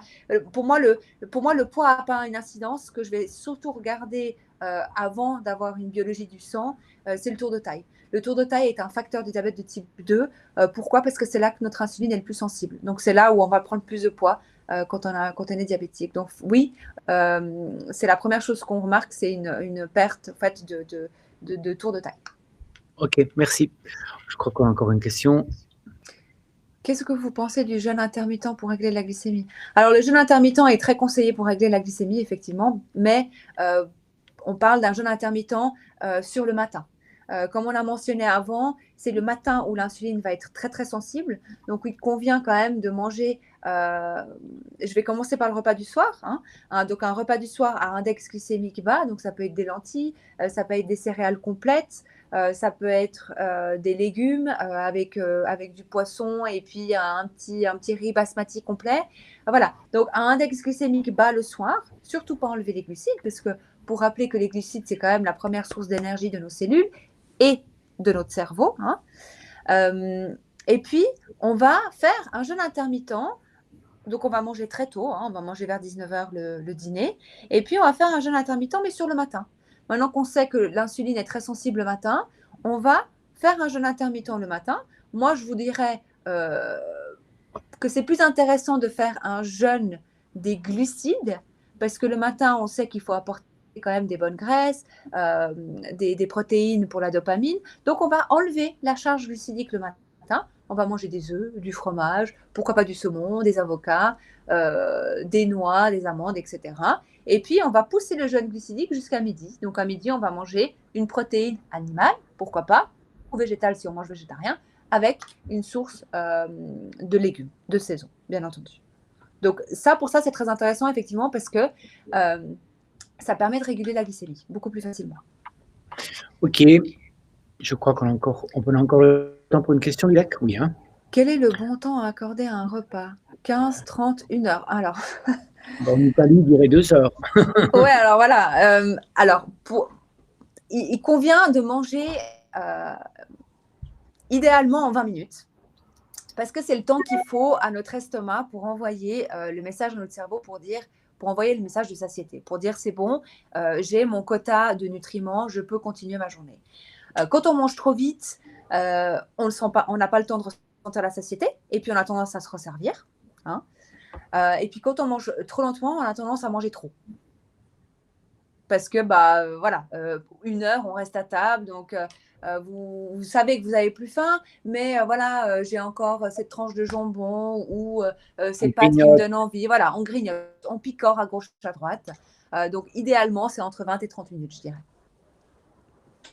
pour moi le poids n'a pas une incidence. Ce que je vais surtout regarder avant d'avoir une biologie du sang, c'est le tour de taille. Le tour de taille est un facteur du diabète de type 2. Pourquoi? Parce que c'est là que notre insuline est le plus sensible. Donc c'est là où on va prendre plus de poids quand on est diabétique. Donc oui, c'est la première chose qu'on remarque, c'est une perte en fait, de tour de taille. Ok, merci. Je crois qu'on a encore une question. Qu'est-ce que vous pensez du jeûne intermittent pour régler la glycémie? Alors, le jeûne intermittent est très conseillé pour régler la glycémie, effectivement, mais on parle d'un jeûne intermittent sur le matin. Comme on a mentionné avant, c'est le matin où l'insuline va être très, très sensible. Donc, il convient quand même de manger. Je vais commencer par le repas du soir. Donc, un repas du soir à index glycémique bas. Donc, ça peut être des lentilles, ça peut être des céréales complètes. Ça peut être des légumes avec du poisson et puis un petit riz basmati complet. Voilà, donc un index glycémique bas le soir, surtout pas enlever les glucides, parce que pour rappeler que les glucides, c'est quand même la première source d'énergie de nos cellules et de notre cerveau. Et puis, on va faire un jeûne intermittent. Donc, on va manger très tôt, on va manger vers 19h le dîner. Et puis, on va faire un jeûne intermittent, mais sur le matin. Maintenant qu'on sait que l'insuline est très sensible le matin, on va faire un jeûne intermittent le matin. Moi, je vous dirais que c'est plus intéressant de faire un jeûne des glucides, parce que le matin, on sait qu'il faut apporter quand même des bonnes graisses, des protéines pour la dopamine. Donc, on va enlever la charge glucidique le matin. On va manger des œufs, du fromage, pourquoi pas du saumon, des avocats, des noix, des amandes, etc. Et puis, on va pousser le jeûne glucidique jusqu'à midi. Donc, à midi, on va manger une protéine animale, pourquoi pas, ou végétale si on mange végétarien, avec une source de légumes de saison, bien entendu. Donc pour ça, c'est très intéressant, effectivement, parce que ça permet de réguler la glycémie beaucoup plus facilement. Ok, je crois qu'on a encore le temps pour une question, Lilac. Oui, hein. Quel est le bon temps à accorder à un repas? 15, 30, 1 heure. Alors, En Italie, il dirait 2 heures. ouais, alors voilà. Il convient de manger idéalement en 20 minutes. Parce que c'est le temps qu'il faut à notre estomac pour envoyer le message à notre cerveau pour envoyer le message de satiété, pour dire c'est bon, j'ai mon quota de nutriments, je peux continuer ma journée. Quand on mange trop vite, on n'a pas le temps de ressentir la satiété, et puis on a tendance à se resservir. Hein. Et puis quand on mange trop lentement, on a tendance à manger trop. Parce que, voilà, 1 heure, on reste à table, donc vous savez que vous n'avez plus faim, mais voilà, j'ai encore cette tranche de jambon ou ces pâtes qui me donnent envie. Voilà, on grignote, on picore à gauche, à droite. Donc, idéalement, c'est entre 20 et 30 minutes, je dirais.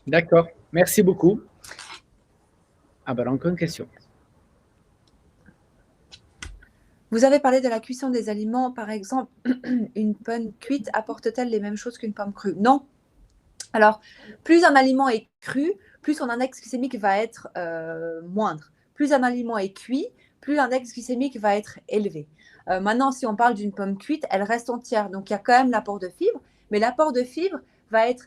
D'accord, merci beaucoup. Ah ben, encore une question. Vous avez parlé de la cuisson des aliments, par exemple, une pomme cuite apporte-t-elle les mêmes choses qu'une pomme crue? Non. Alors, plus un aliment est cru, plus son index glycémique va être moindre. Plus un aliment est cuit, plus l'index glycémique va être élevé. Maintenant, si on parle d'une pomme cuite, elle reste entière. Donc, il y a quand même l'apport de fibres, mais l'apport de fibres va être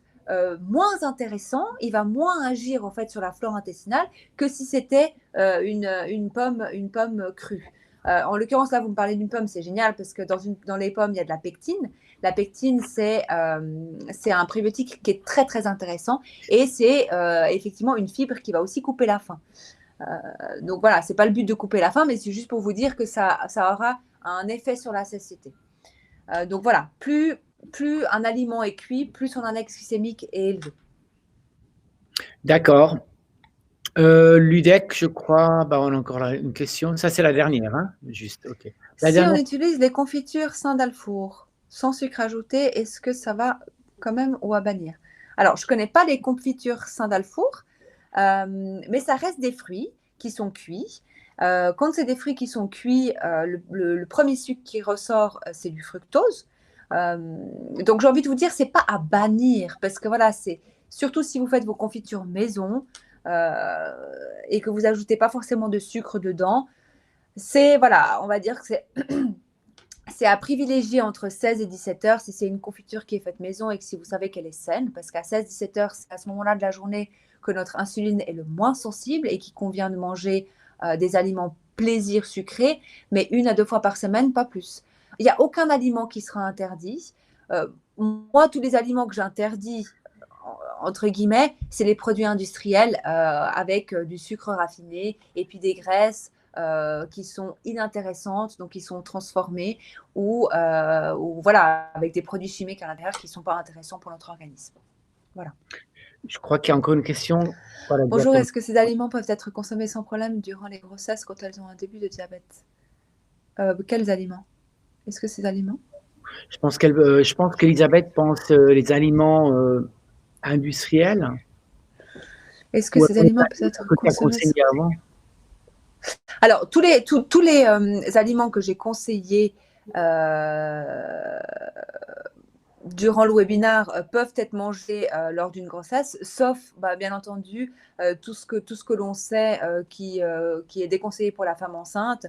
moins intéressant, il va moins agir en fait sur la flore intestinale que si c'était une pomme crue. En l'occurrence, là, vous me parlez d'une pomme, c'est génial parce que dans les pommes, il y a de la pectine. La pectine, c'est un prébiotique qui est très, très intéressant et c'est effectivement une fibre qui va aussi couper la faim. Donc voilà, ce n'est pas le but de couper la faim, mais c'est juste pour vous dire que ça aura un effet sur la satiété. Donc voilà, plus un aliment est cuit, plus son index glycémique est élevé. D'accord. Ludec, je crois, on a encore une question. Ça, c'est la dernière, hein? Juste, ok. On utilise les confitures Saint-Dalfour sans sucre ajouté, est-ce que ça va quand même ou à bannir? Alors, je ne connais pas les confitures Saint-Dalfour, mais ça reste des fruits qui sont cuits. Quand c'est des fruits qui sont cuits, le premier sucre qui ressort, c'est du fructose. Donc, j'ai envie de vous dire, ce n'est pas à bannir, parce que voilà, c'est surtout si vous faites vos confitures maison et que vous n'ajoutez pas forcément de sucre dedans, voilà, on va dire que c'est à privilégier entre 16 et 17 heures si c'est une confiture qui est faite maison et que si vous savez qu'elle est saine, parce qu'à 16-17 heures, c'est à ce moment-là de la journée que notre insuline est le moins sensible et qu'il convient de manger des aliments plaisir sucrés, mais 1 à 2 fois par semaine, pas plus. Il n'y a aucun aliment qui sera interdit. Moi, tous les aliments que j'interdis, entre guillemets, c'est les produits industriels avec du sucre raffiné et puis des graisses qui sont inintéressantes, donc qui sont transformées ou voilà, avec des produits chimiques à l'intérieur qui ne sont pas intéressants pour notre organisme. Voilà. Je crois qu'il y a encore une question. Voilà, bonjour, est-ce que ces aliments peuvent être consommés sans problème durant les grossesses quand elles ont un début de diabète? Quels aliments? Est-ce que ces aliments? Je pense qu'Elisabeth pense les aliments industriels. Est-ce que ces aliments peuvent être consommés avant? Alors, tous les aliments que j'ai conseillés durant le webinaire peuvent être mangés lors d'une grossesse, sauf, bien entendu, tout ce que l'on sait qui est déconseillé pour la femme enceinte,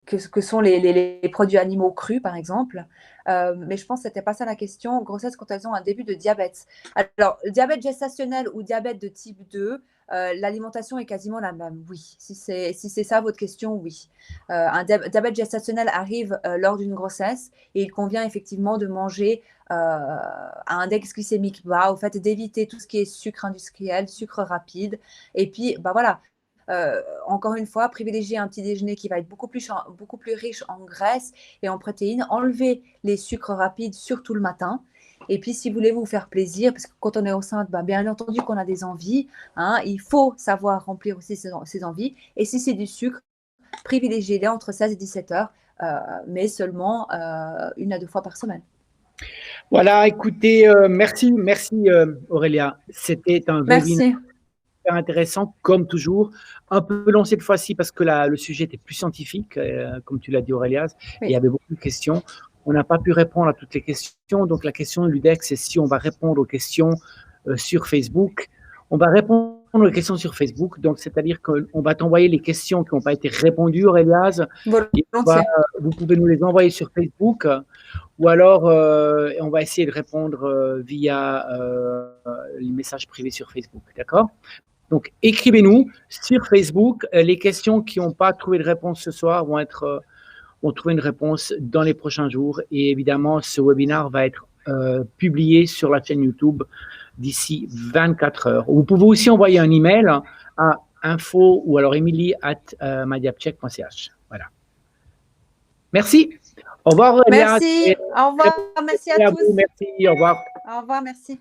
que sont les produits animaux crus, par exemple. Mais je pense que ce n'était pas ça la question. Grossesse quand elles ont un début de diabète. Alors, diabète gestationnel ou diabète de type 2, l'alimentation est quasiment la même, oui. Si c'est ça votre question, oui. Un diabète gestationnel arrive lors d'une grossesse et il convient effectivement de manger à index glycémique bas, au fait d'éviter tout ce qui est sucre industriel, sucre rapide. Et puis, voilà. Encore une fois, privilégier un petit déjeuner qui va être beaucoup plus riche en graisses et en protéines. Enlever les sucres rapides, surtout le matin. Et puis, si vous voulez vous faire plaisir, parce que quand on est enceinte, bien entendu qu'on a des envies, hein, il faut savoir remplir aussi ses envies. Et si c'est du sucre, privilégiez-les entre 16 et 17 heures, mais seulement 1 à 2 fois par semaine. Voilà, écoutez, merci Aurélia. C'était un webinaire super intéressant, comme toujours. Un peu long cette fois-ci parce que le sujet était plus scientifique, comme tu l'as dit, Aurélia, Oui. et il y avait beaucoup de questions. On n'a pas pu répondre à toutes les questions. Donc, la question de l'UDEX, c'est si on va répondre aux questions sur Facebook. On va répondre aux questions sur Facebook. Donc, c'est-à-dire qu'on va t'envoyer les questions qui n'ont pas été répondues, Aurélia. Volontiers. Vous pouvez nous les envoyer sur Facebook. Ou alors, on va essayer de répondre via les messages privés sur Facebook, d'accord? Donc, écrivez-nous sur Facebook. Les questions qui n'ont pas trouvé de réponse ce soir vont trouver une réponse dans les prochains jours. Et évidemment, ce webinaire va être publié sur la chaîne YouTube d'ici 24 heures. Vous pouvez aussi envoyer un email à info ou alors emily@madiapcheck.ch. Voilà. Merci. Au revoir. Merci. Au revoir. Merci à tous. Merci. Au revoir. Au revoir. Merci.